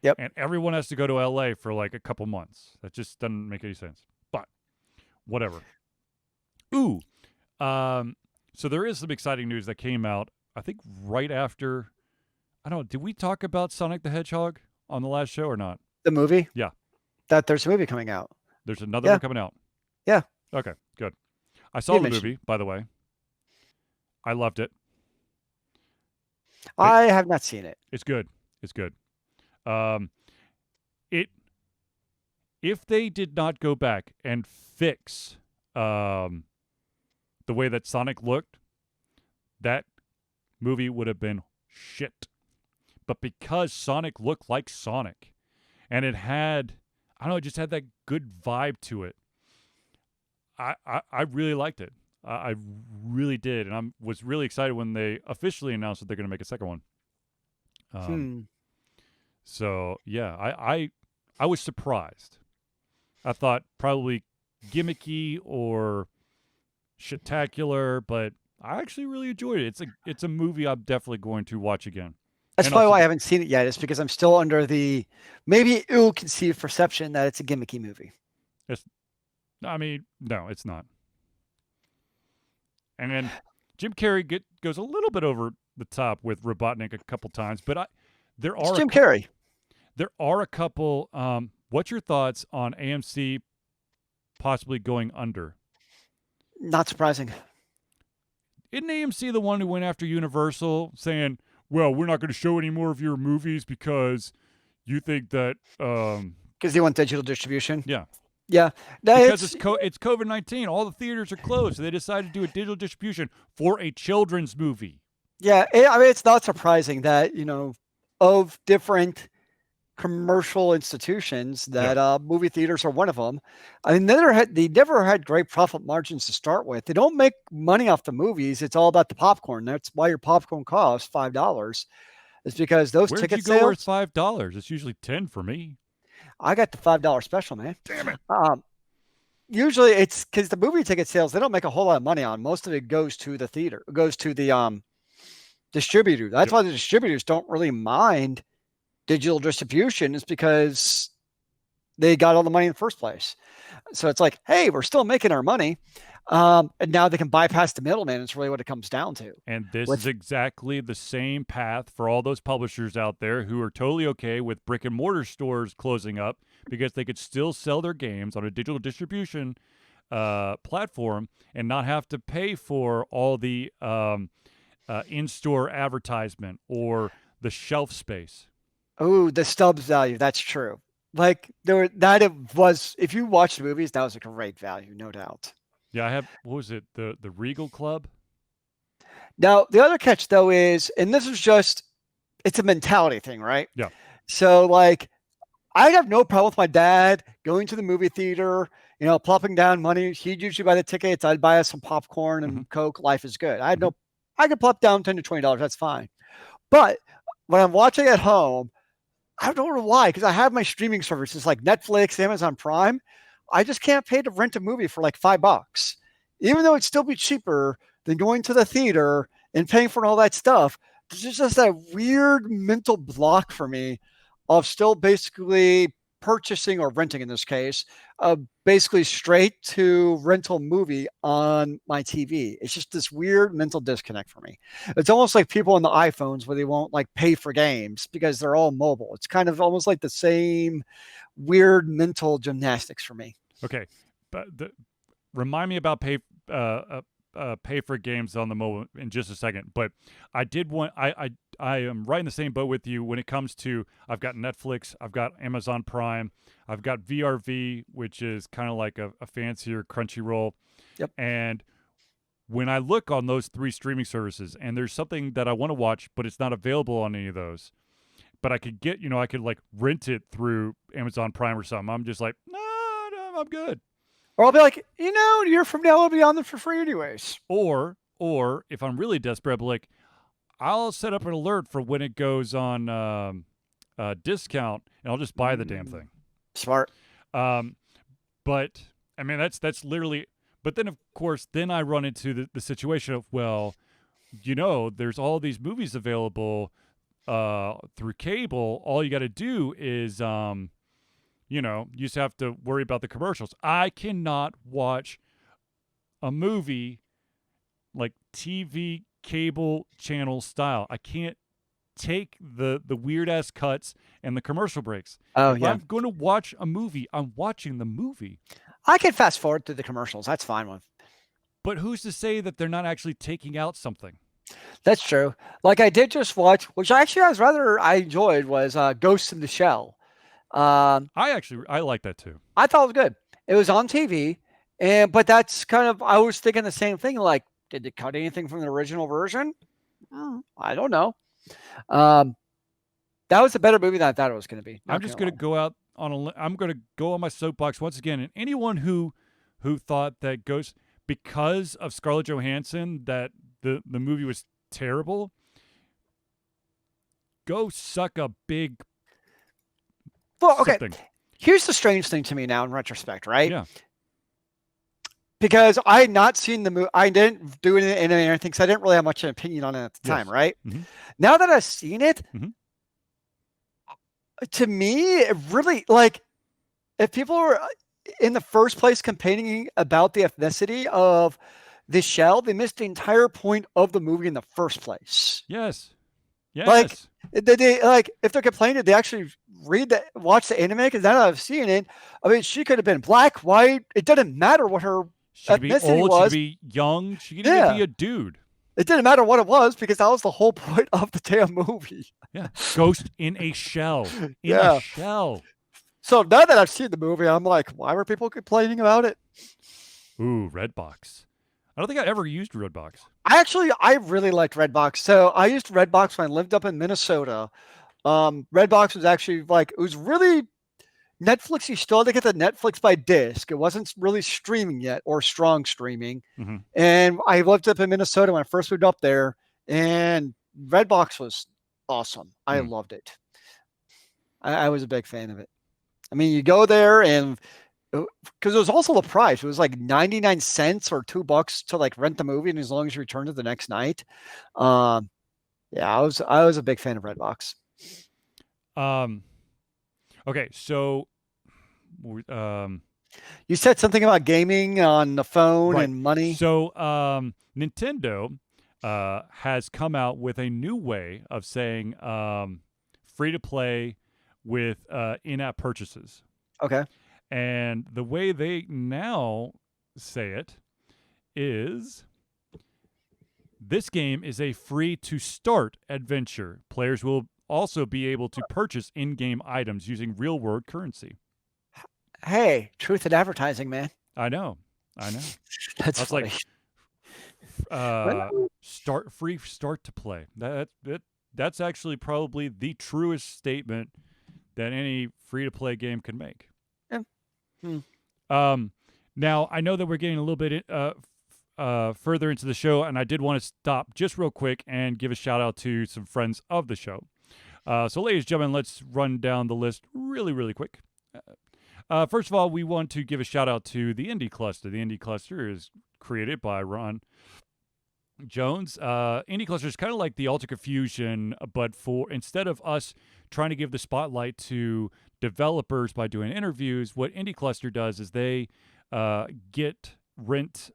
Yep. And everyone has to go to LA for like a couple months. That just doesn't make any sense. But whatever. Ooh. So there is some exciting news that came out, I think right after, I don't know, did we talk about Sonic the Hedgehog on the last show or not? The movie? Yeah. That there's a movie coming out. There's another one coming out. Yeah. Okay, good. I saw the movie, by the way. I loved it. I have not seen it. It's good. It's good. If they did not go back and fix the way that Sonic looked, that movie would have been shit. But because Sonic looked like Sonic, and it had, I don't know, it just had that good vibe to it, I really liked it. I really did, and I was really excited when they officially announced that they're going to make a second one. So yeah, I was surprised. I thought probably gimmicky or shitacular, but I actually really enjoyed it. It's a movie I'm definitely going to watch again. That's probably why I haven't seen it yet. It's because I'm still under the maybe ill-conceived perception that it's a gimmicky movie. No, it's not. And then Jim Carrey goes a little bit over the top with Robotnik a couple times, but it's Jim Carrey. There are a couple. What's your thoughts on AMC possibly going under? Not surprising. Isn't AMC the one who went after Universal saying, well, we're not going to show any more of your movies because you think that... Because they want digital distribution? Yeah. Yeah. Because it's COVID-19. All the theaters are closed. So they decided to do a digital distribution for a children's movie. Yeah. It's not surprising that, of different commercial institutions that movie theaters are one of them. I mean, they never had great profit margins to start with. They don't make money off the movies. It's all about the popcorn. That's why your popcorn costs $5. It's because those ticket sales. Where'd you go worth $5? It's usually $10 for me. I got the $5 special, man. Damn it. Usually it's because the movie ticket sales, they don't make a whole lot of money on. Most of it goes to the theater, goes to the distributor. That's why the distributors don't really mind digital distribution, is because they got all the money in the first place. So it's like, hey, we're still making our money. And now they can bypass the middleman. It's really what it comes down to. And this is exactly the same path for all those publishers out there who are totally okay with brick and mortar stores closing up because they could still sell their games on a digital distribution platform and not have to pay for all the in-store advertisement or the shelf space. Oh, the stubs value. That's true. Like if you watch the movies, that was a great value, no doubt. Yeah, I have, what was it, the Regal Club? Now, the other catch, though, is, and this is just, it's a mentality thing, right? Yeah. So, like, I have no problem with my dad going to the movie theater, plopping down money. He'd usually buy the tickets. I'd buy us some popcorn and Coke. Life is good. I could plop down $10 to $20. That's fine. But when I'm watching at home, I don't know why, because I have my streaming services like Netflix, Amazon Prime. I just can't pay to rent a movie for like $5, even though it'd still be cheaper than going to the theater and paying for all that stuff. There's just that weird mental block for me of still basically purchasing or renting in this case, basically straight to rental movie on my TV. It's just this weird mental disconnect for me. It's almost like people on the iPhones where they won't like pay for games because they're all mobile. It's kind of almost like the same weird mental gymnastics for me. Okay, but remind me about pay for games on the mobile in just a second. But I did want I am right in the same boat with you when it comes to I've got Netflix, I've got Amazon Prime, I've got VRV, which is kind of like a fancier Crunchyroll. Yep. And when I look on those 3 streaming services and there's something that I want to watch, but it's not available on any of those, but I could get, I could like rent it through Amazon Prime or something. I'm just like, no, I'm good. Or I'll be like, a year from now, I'll be on them for free anyways. Or if I'm really desperate, I'll be like, I'll set up an alert for when it goes on discount, and I'll just buy the damn thing. Smart. But I mean, that's literally. But then, of course, I run into the situation of, well, there's all these movies available through cable. All you got to do is, you just have to worry about the commercials. I cannot watch a movie like TV cable channel style. I can't take the weird ass cuts and the commercial breaks. If I'm going to watch a movie, I'm watching the movie. I can fast forward through the commercials. That's fine with. But who's to say that they're not actually taking out something? That's true. Like I did just watch, which actually I enjoyed, was Ghost in the Shell. I like that too. I thought it was good. It was on TV, but that's kind of, I was thinking the same thing. Like, did they cut anything from the original version? I don't know. That was a better movie than I thought it was going to be. I'm just going to go out on I'm going to go on my soapbox once again. And anyone who thought that Ghost, because of Scarlett Johansson, that the movie was terrible, go suck a big. Well, okay. Something. Here's the strange thing to me now in retrospect, right? Yeah. Because I had not seen the movie. I didn't do it in anything because I didn't really have much of an opinion on it at the time, right? Mm-hmm. Now that I've seen it, to me, it really, like, if people are in the first place complaining about the ethnicity of the shell, they missed the entire point of the movie in the first place. Yes. Like, they like, if they're complaining, they actually watch the anime, because now that I've seen it, I mean, she could have been black, white. It didn't matter what her ethnicity was. She could be old, she could be young, she could even be a dude. It didn't matter what it was, because that was the whole point of the damn movie. Yeah. Ghost in a shell. In a shell. So now that I've seen the movie, I'm like, why were people complaining about it? Ooh, Redbox. I don't think I ever used Redbox. I really liked Redbox. So I used Redbox when I lived up in Minnesota. Redbox was actually like, it was really Netflix. You still had to get the Netflix by disc. It wasn't really streaming yet, or strong streaming. Mm-hmm. And I lived up in Minnesota when I first moved up there, and Redbox was awesome. I loved it. I was a big fan of it. I mean, you go there, and because it was also the price, it was like 99 cents or $2 to like rent the movie, and as long as you returned it the next night. I was a big fan of Redbox. Okay, so you said something about gaming on the phone and money. So Nintendo has come out with a new way of saying free to play with in-app purchases. Okay. And the way they now say it is, this game is a free to start adventure. Players will also be able to purchase in-game items using real-world currency. Hey, truth in advertising, man. I know. That's funny. Like, start to play. That's actually probably the truest statement that any free-to-play game can make. Yeah. Now, I know that we're getting a little bit further into the show, and I did want to stop just real quick and give a shout-out to some friends of the show. So, ladies and gentlemen, let's run down the list really, really quick. First of all, we want to give a shout-out to the Indie Cluster. The Indie Cluster is created by Ron Jones. Indie Cluster is kind of like the Alter Confusion, but for instead of us trying to give the spotlight to developers by doing interviews, what Indie Cluster does is they rent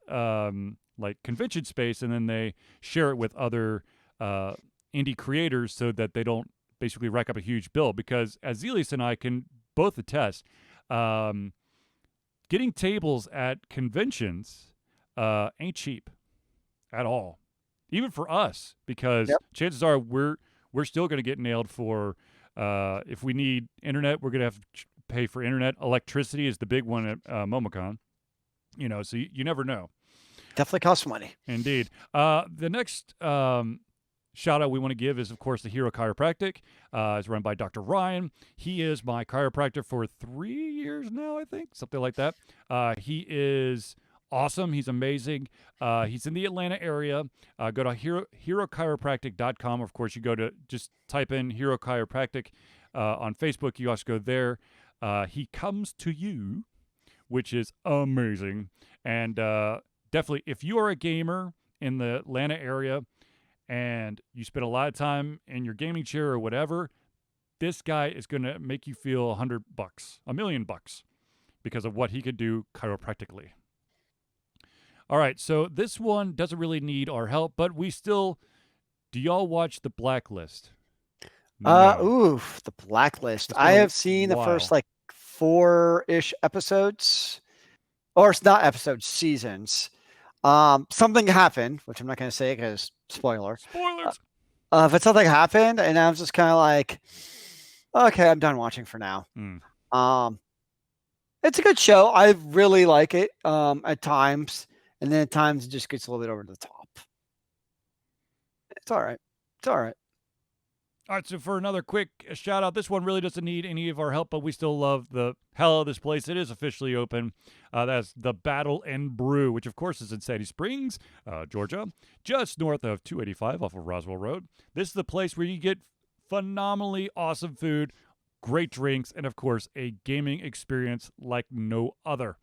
like convention space, and then they share it with other indie creators so that they don't basically rack up a huge bill. Because as Zealeus and I can both attest, getting tables at conventions ain't cheap at all, even for us, because Yep. chances are we're still going to get nailed for if we need internet, we're going to have to pay for internet. Electricity is the big one at MomoCon, so you never know. Definitely costs money. Indeed. The next shout out we want to give is, of course, the Hero Chiropractic. It's run by Dr. Ryan. He is my chiropractor for 3 years now, I think, something like that. He is awesome. He's amazing. He's in the Atlanta area. Go to herochiropractic.com. Of course, you go to just type in Hero Chiropractic on Facebook. You also go there. He comes to you, which is amazing. And definitely, if you are a gamer in the Atlanta area and you spend a lot of time in your gaming chair or whatever, this guy is going to make you feel $100, $1 million, because of what he could do chiropractically. All right, so this one doesn't really need our help, but we still. Do y'all watch The Blacklist? No. The Blacklist. I have seen the first 4-ish episodes, or it's not episodes, seasons. Something happened, which I'm not going to say because spoilers. But something happened, and I was just kind of like, okay, I'm done watching for now. It's a good show. I really like it at times, and then at times it just gets a little bit over the top. It's all right. All right, so for another quick shout out, this one really doesn't need any of our help, but we still love the hell of this place. It is officially open. That's the Battle and Brew, which of course is in Sandy Springs, Georgia, just north of 285 off of Roswell Road. This is the place where you get phenomenally awesome food, great drinks, and of course a gaming experience like no other.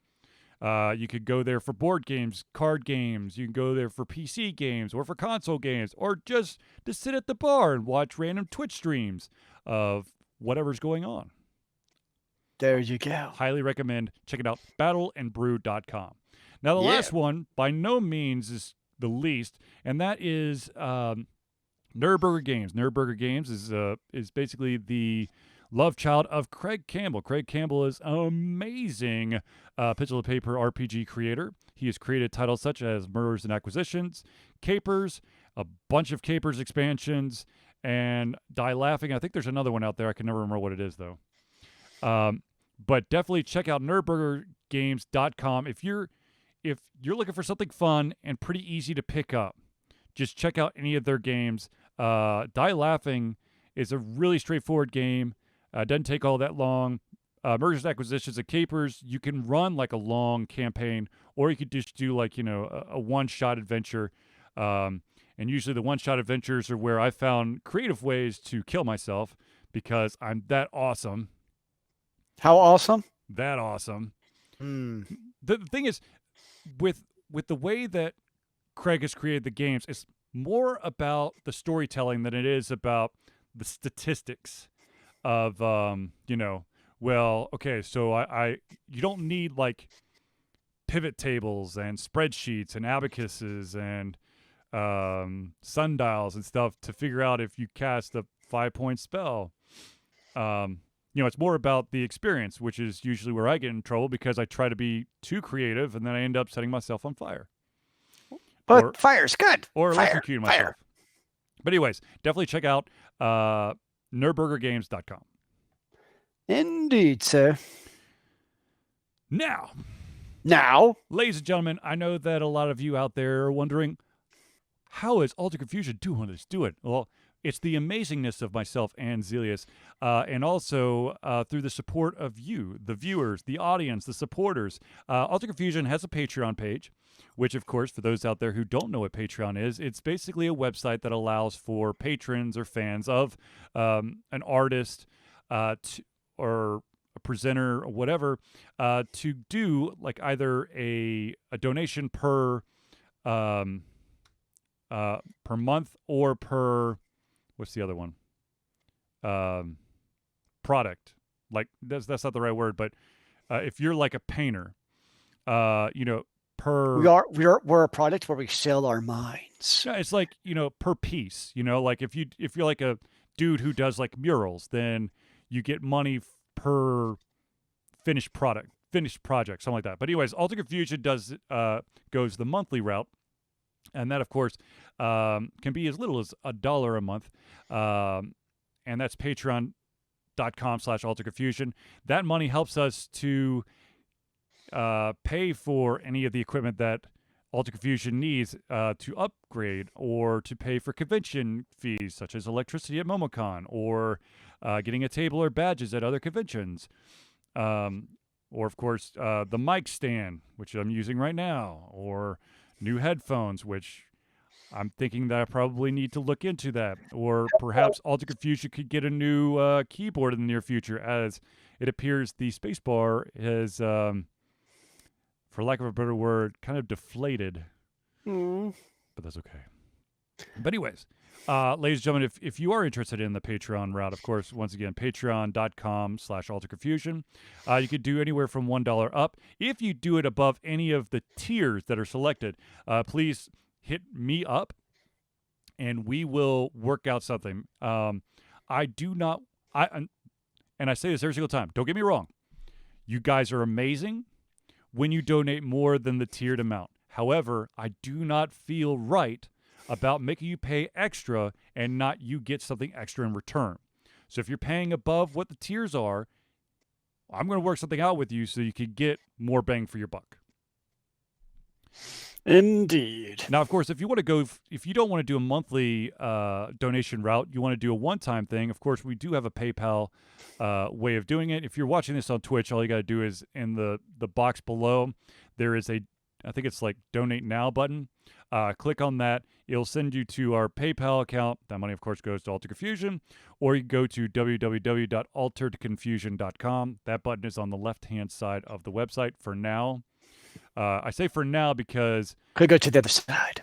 You could go there for board games, card games. You can go there for PC games or for console games, or just to sit at the bar and watch random Twitch streams of whatever's going on. There you go. Highly recommend checking out battleandbrew.com. Now, the last one, by no means is the least, and that is Nerdburger Games. Nerdburger Games is basically the love child of Craig Campbell. Craig Campbell is an amazing pencil and paper RPG creator. He has created titles such as Murders and Acquisitions, Capers, a bunch of Capers expansions, and Die Laughing. I think there's another one out there. I can never remember what it is, though. But definitely check out nerdburgergames.com. If you're looking for something fun and pretty easy to pick up, just check out any of their games. Die Laughing is a really straightforward game. Doesn't take all that long. Mergers and Acquisitions and Capers, you can run like a long campaign, or you could just do like, a one-shot adventure. And usually the one-shot adventures are where I found creative ways to kill myself because I'm that awesome. How awesome? That awesome. The thing is, with the way that Craig has created the games, it's more about the storytelling than it is about the statistics of well, okay, so you don't need like pivot tables and spreadsheets and abacuses and sundials and stuff to figure out if you cast a 5-point spell. It's more about the experience, which is usually where I get in trouble because I try to be too creative and then I end up setting myself on fire. But fire's good. Or electrocuting myself. But anyways, definitely check out nerdburgergames.com. Indeed, sir. Now, ladies and gentlemen, I know that a lot of you out there are wondering, how is Alter Confusion doing this? Well, it's the amazingness of myself and Zealeus, and also through the support of you, the viewers, the audience, the supporters. Alter Confusion has a Patreon page, which, of course, for those out there who don't know what Patreon is, it's basically a website that allows for patrons or fans of an artist or a presenter or whatever to do like either a donation per per month or per, what's the other one? Product. Like that's not the right word, but if you're like a painter, per We're a product where we sell our minds. yeah, it's like per piece. Like if you're like a dude who does like murals, then you get money per finished project, something like that. But anyways, Alter Confusion goes the monthly route, and that of course can be as little as $1 a month, and that's Patreon.com/AlteredConfusion. That money helps us to pay for any of the equipment that Alter Confusion needs to upgrade, or to pay for convention fees such as electricity at MomoCon, or getting a table or badges at other conventions. Or, of course, the mic stand, which I'm using right now, or new headphones, which I'm thinking that I probably need to look into that. Or perhaps Alter Confusion could get a new keyboard in the near future, as it appears the spacebar has, for lack of a better word, kind of deflated. But that's okay. But anyways, ladies and gentlemen, if you are interested in the Patreon route, of course, once again, patreon.com/AlteredConfusion. You could do anywhere from $1 up. If you do it above any of the tiers that are selected, please hit me up, and we will work out something. And I say this every single time. Don't get me wrong. You guys are amazing when you donate more than the tiered amount. However, I do not feel right about making you pay extra and not you get something extra in return. So if you're paying above what the tiers are, I'm going to work something out with you so you can get more bang for your buck. Indeed. Now, of course, if you don't want to do a monthly donation route, you want to do a one-time thing, of course, we do have a PayPal way of doing it. If you're watching this on Twitch, all you got to do is in the box below, there is I think it's like Donate Now button. Click on that. It'll send you to our PayPal account. That money, of course, goes to Alter Confusion. Or you can go to www.AlteredConfusion.com. That button is on the left-hand side of the website for now. I say for now because... Could go to the other side.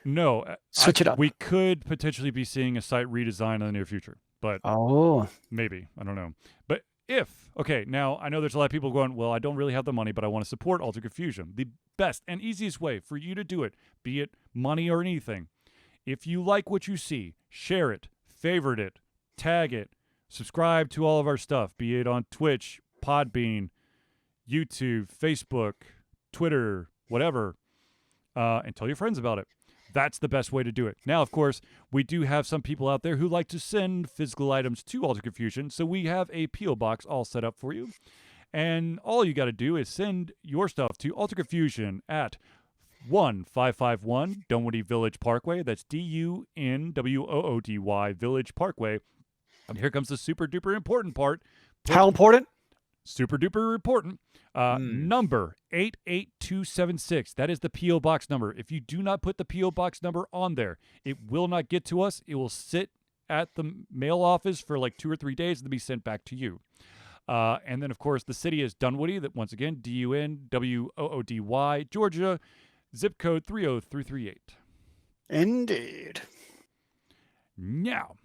No. Switch it up. We could potentially be seeing a site redesign in the near future. But maybe. I don't know. But now I know there's a lot of people going, well, I don't really have the money, but I want to support Alter Confusion. The best and easiest way for you to do it, be it money or anything, if you like what you see, share it, favorite it, tag it, subscribe to all of our stuff, be it on Twitch, Podbean, YouTube, Facebook, Twitter, whatever, and tell your friends about it. That's the best way to do it. Now, of course, we do have some people out there who like to send physical items to Alter Confusion, so we have a P.O. box all set up for you. And all you got to do is send your stuff to Alter Confusion at 1551 Dunwoody Village Parkway. That's DUNWOODY Village Parkway. And here comes the super duper important part. How important? Super duper important. Number 88276. That is the P.O. Box number. If you do not put the P.O. Box number on there, it will not get to us. It will sit at the mail office for like 2 or 3 days and then be sent back to you. And then, of course, the city is Dunwoody. That once again, DUNWOODY, Georgia, zip code 30338. Indeed. Now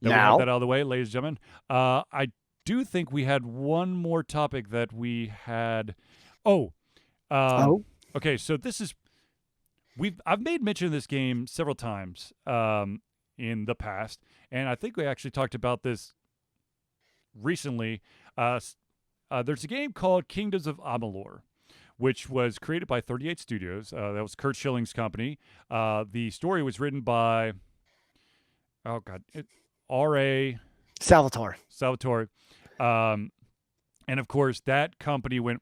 that we have that out of the way, ladies and gentlemen, I do think we had one more topic that we had. Okay. So this is I've made mention of this game several times in the past, and I think we actually talked about this recently. There's a game called Kingdoms of Amalur, which was created by 38 Studios. That was Kurt Schilling's company. The story was written by R.A. Salvatore. And of course, that company went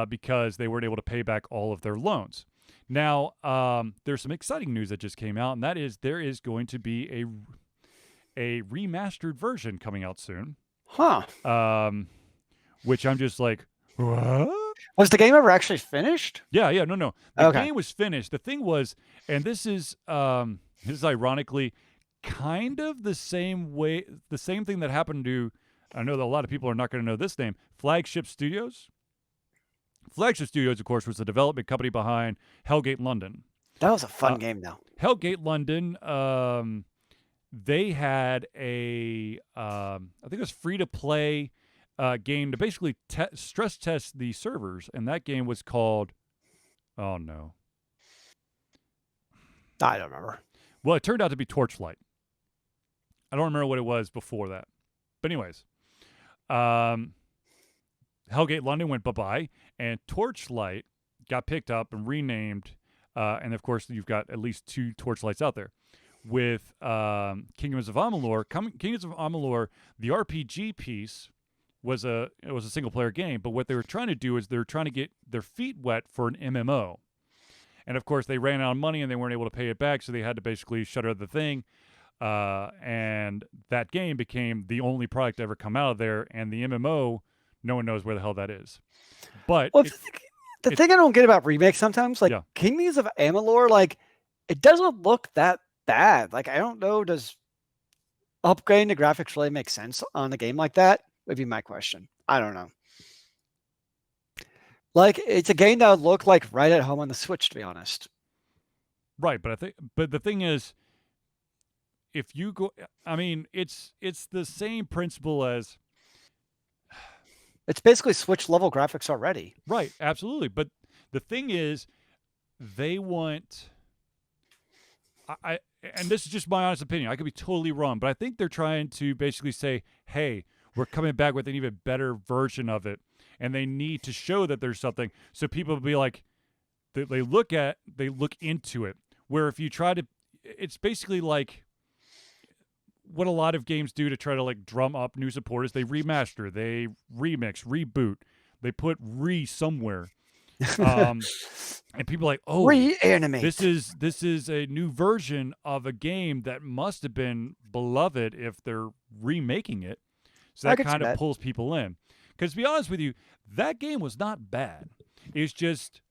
because they weren't able to pay back all of their loans. Now, there's some exciting news that just came out, and that is there is going to be a remastered version coming out soon. Which I'm just like, what? Was the game ever actually finished? Yeah, no. The game was finished. The thing was, and this is ironically kind of the same thing that happened to, I know that a lot of people are not going to know this name, Flagship Studios. Flagship Studios, of course, was the development company behind Hellgate London. That was a fun Uh, game, though. Hellgate London, they had I think it was free to play game to basically stress test the servers, and that game was called, oh no, I don't remember. well, it turned out to be Torchlight. I don't remember what it was before that, but anyways, um, Hellgate London went bye bye, and Torchlight got picked up and renamed, and of course you've got at least 2 Torchlights out there. With Kingdoms of Amalur, Kingdoms of Amalur, the RPG piece was a single player game, but what they were trying to do is they were trying to get their feet wet for an MMO. And of course, they ran out of money and they weren't able to pay it back, so they had to basically shutter the thing. And that game became the only product to ever come out of there. And the MMO, no one knows where the hell that is. But Well, the thing I don't get about remakes sometimes, like Yeah. Kingdoms of Amalur, like it doesn't look that bad. Like I don't know, does upgrading the graphics really make sense on a game like that? Would be my question. I don't know. Like it's a game that would look like right at home on the Switch, to be honest. right, but the thing is, if you go, I mean, it's the same principle as It's basically Switch level graphics already. right, absolutely. But the thing is, they want. I and this is just my honest opinion. I could be totally wrong, but I think they're trying to basically say, "Hey, we're coming back with an even better version of it," and they need to show that there's something, so people will be like, they look into it. Where if you try to, it's basically like what a lot of games do to try to like drum up new supporters. They remaster, they remix, reboot, they put somewhere. And people are like, oh, Reanimate. this is a new version of a game that must have been beloved if they're remaking it. So that kind of pulls people in. Because to be honest with you, that game was not bad. It's just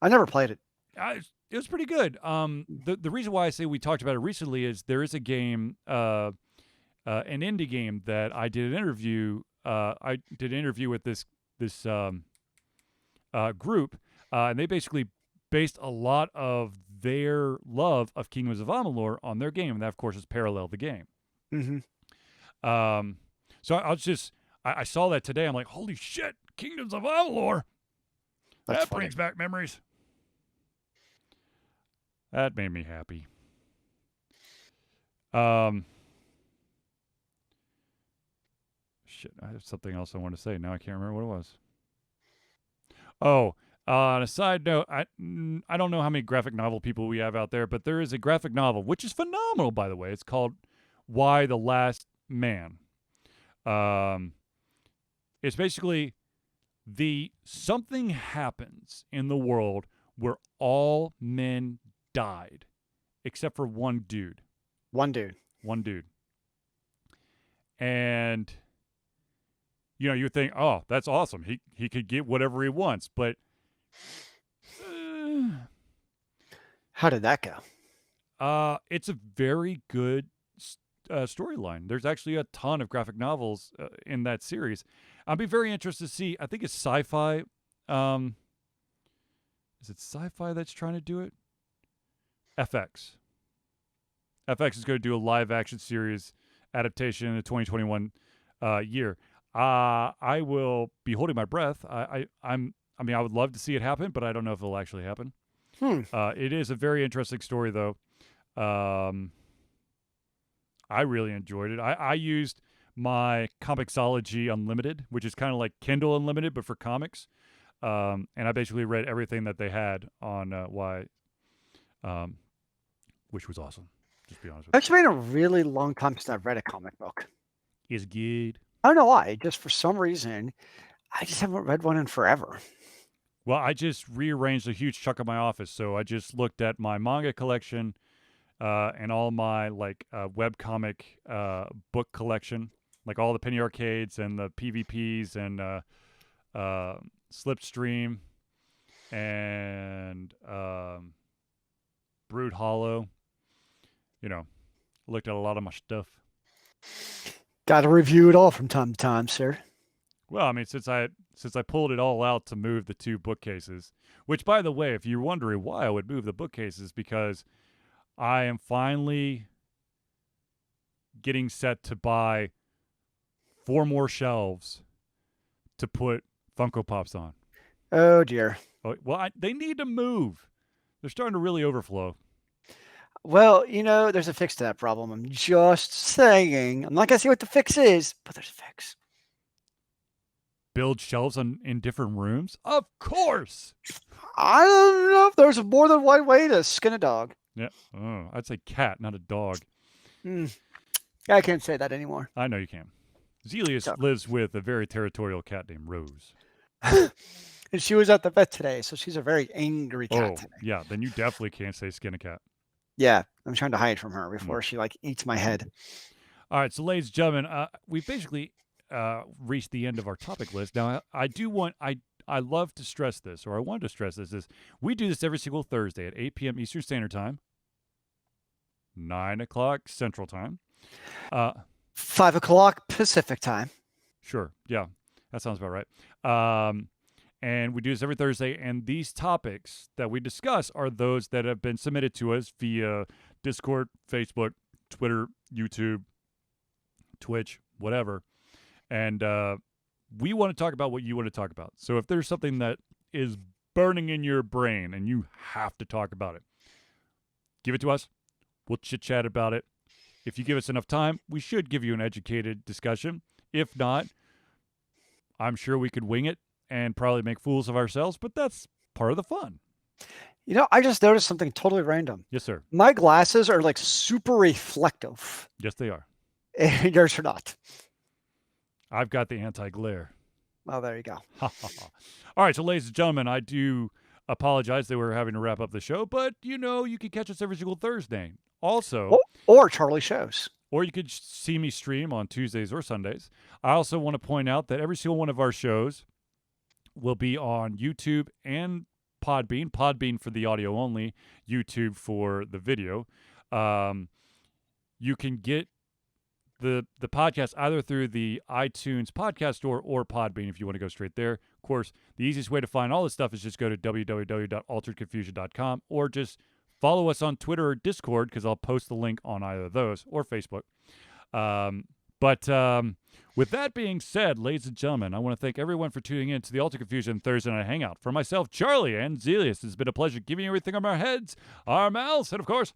I never played it. it was pretty good. The reason why I say we talked about it recently is there is a game, an indie game that I did an interview. I did an interview with this group, and they basically based a lot of their love of Kingdoms of Amalur on their game, and that of course is parallel the game. Mm-hmm. So I saw that today. I'm like, holy shit, Kingdoms of Amalur. That brings back memories. That made me happy. Shit, I have something else I want to say. Now I can't remember what it was. Oh, on a side note, I don't know how many graphic novel people we have out there, but there is a graphic novel, which is phenomenal, by the way. It's called Y: The Last Man. It's basically something happens in the world where all men died, except for one dude. One dude. And you would think, oh, that's awesome. He could get whatever he wants, but how did that go? It's a very good storyline. There's actually a ton of graphic novels in that series. I'd be very interested to see. I think it's Sci-Fi. Is it Sci-Fi that's trying to do it? FX. FX is going to do a live action series adaptation in the 2021 year. I will be holding my breath. I would love to see it happen, but I don't know if it'll actually happen. It is a very interesting story, though. I really enjoyed it. I used my Comixology Unlimited, which is kind of like Kindle Unlimited, but for comics. And I basically read everything that they had on Y, which was awesome. Just be honest with you. It's been a really long time since I've read a comic book. It's good. I don't know why. Just for some reason, I just haven't read one in forever. Well, I just rearranged a huge chunk of my office, so I just looked at my manga collection and all my webcomic book collection, like all the penny arcades and the PvPs and Slipstream and Brood Hollow. Looked at a lot of my stuff. Got to review it all from time to time, sir. Well, I mean, since I since I pulled it all out to move the 2 bookcases. Which, by the way, if you're wondering why I would move the bookcases, because I am finally getting set to buy 4 more shelves to put Funko Pops on. Oh dear. Oh, well, they need to move. They're starting to really overflow. Well, there's a fix to that problem. I'm just saying. I'm not going to say what the fix is, but there's a fix. Build shelves in different rooms? Of course! I don't know if there's more than one way to skin a dog. Yeah. Oh, I'd say cat, not a dog. I can't say that anymore. I know you can. Zealeus lives with a very territorial cat named Rose. And she was at the vet today, so she's a very angry cat today. Yeah. Then you definitely can't say skin a cat. Yeah. I'm trying to hide from her before she eats my head. All right. So, ladies and gentlemen, we basically reached the end of our topic list. Now, I love to stress this, or I want to stress this, is we do this every single Thursday at 8 p.m. Eastern Standard Time, 9 o'clock Central Time. 5 o'clock Pacific Time. Sure. Yeah. That sounds about right. And we do this every Thursday, and these topics that we discuss are those that have been submitted to us via Discord, Facebook, Twitter, YouTube, Twitch, whatever. And we want to talk about what you want to talk about. So if there's something that is burning in your brain and you have to talk about it, give it to us. We'll chit-chat about it. If you give us enough time, we should give you an educated discussion. If not, I'm sure we could wing it and probably make fools of ourselves, but that's part of the fun. I just noticed something totally random. Yes, sir. My glasses are super reflective. Yes, they are. And yours are not. I've got the anti-glare. Well, there you go. All right, so ladies and gentlemen, I do apologize that we're having to wrap up the show, but you can catch us every single Thursday. Also, or Charlie shows. Or you could see me stream on Tuesdays or Sundays. I also want to point out that every single one of our shows will be on YouTube and Podbean. Podbean for the audio only, YouTube for the video. You can get the podcast either through the iTunes podcast store or Podbean if you want to go straight there. Of course, the easiest way to find all this stuff is just go to www.AlteredConfusion.com or just follow us on Twitter or Discord, because I'll post the link on either of those, or Facebook. But with that being said, ladies and gentlemen, I want to thank everyone for tuning in to the Altered Confusion Thursday Night Hangout. For myself, Charlie, and Zealeus, it's been a pleasure giving you everything on our heads, our mouths, and of course,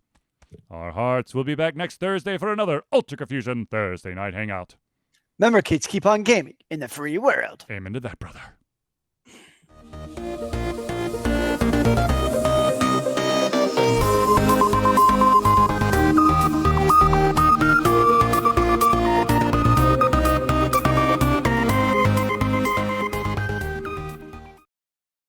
our hearts. We'll be back next Thursday for another Altered Confusion Thursday Night Hangout. Remember, kids, keep on gaming in the free world. Amen to that, brother.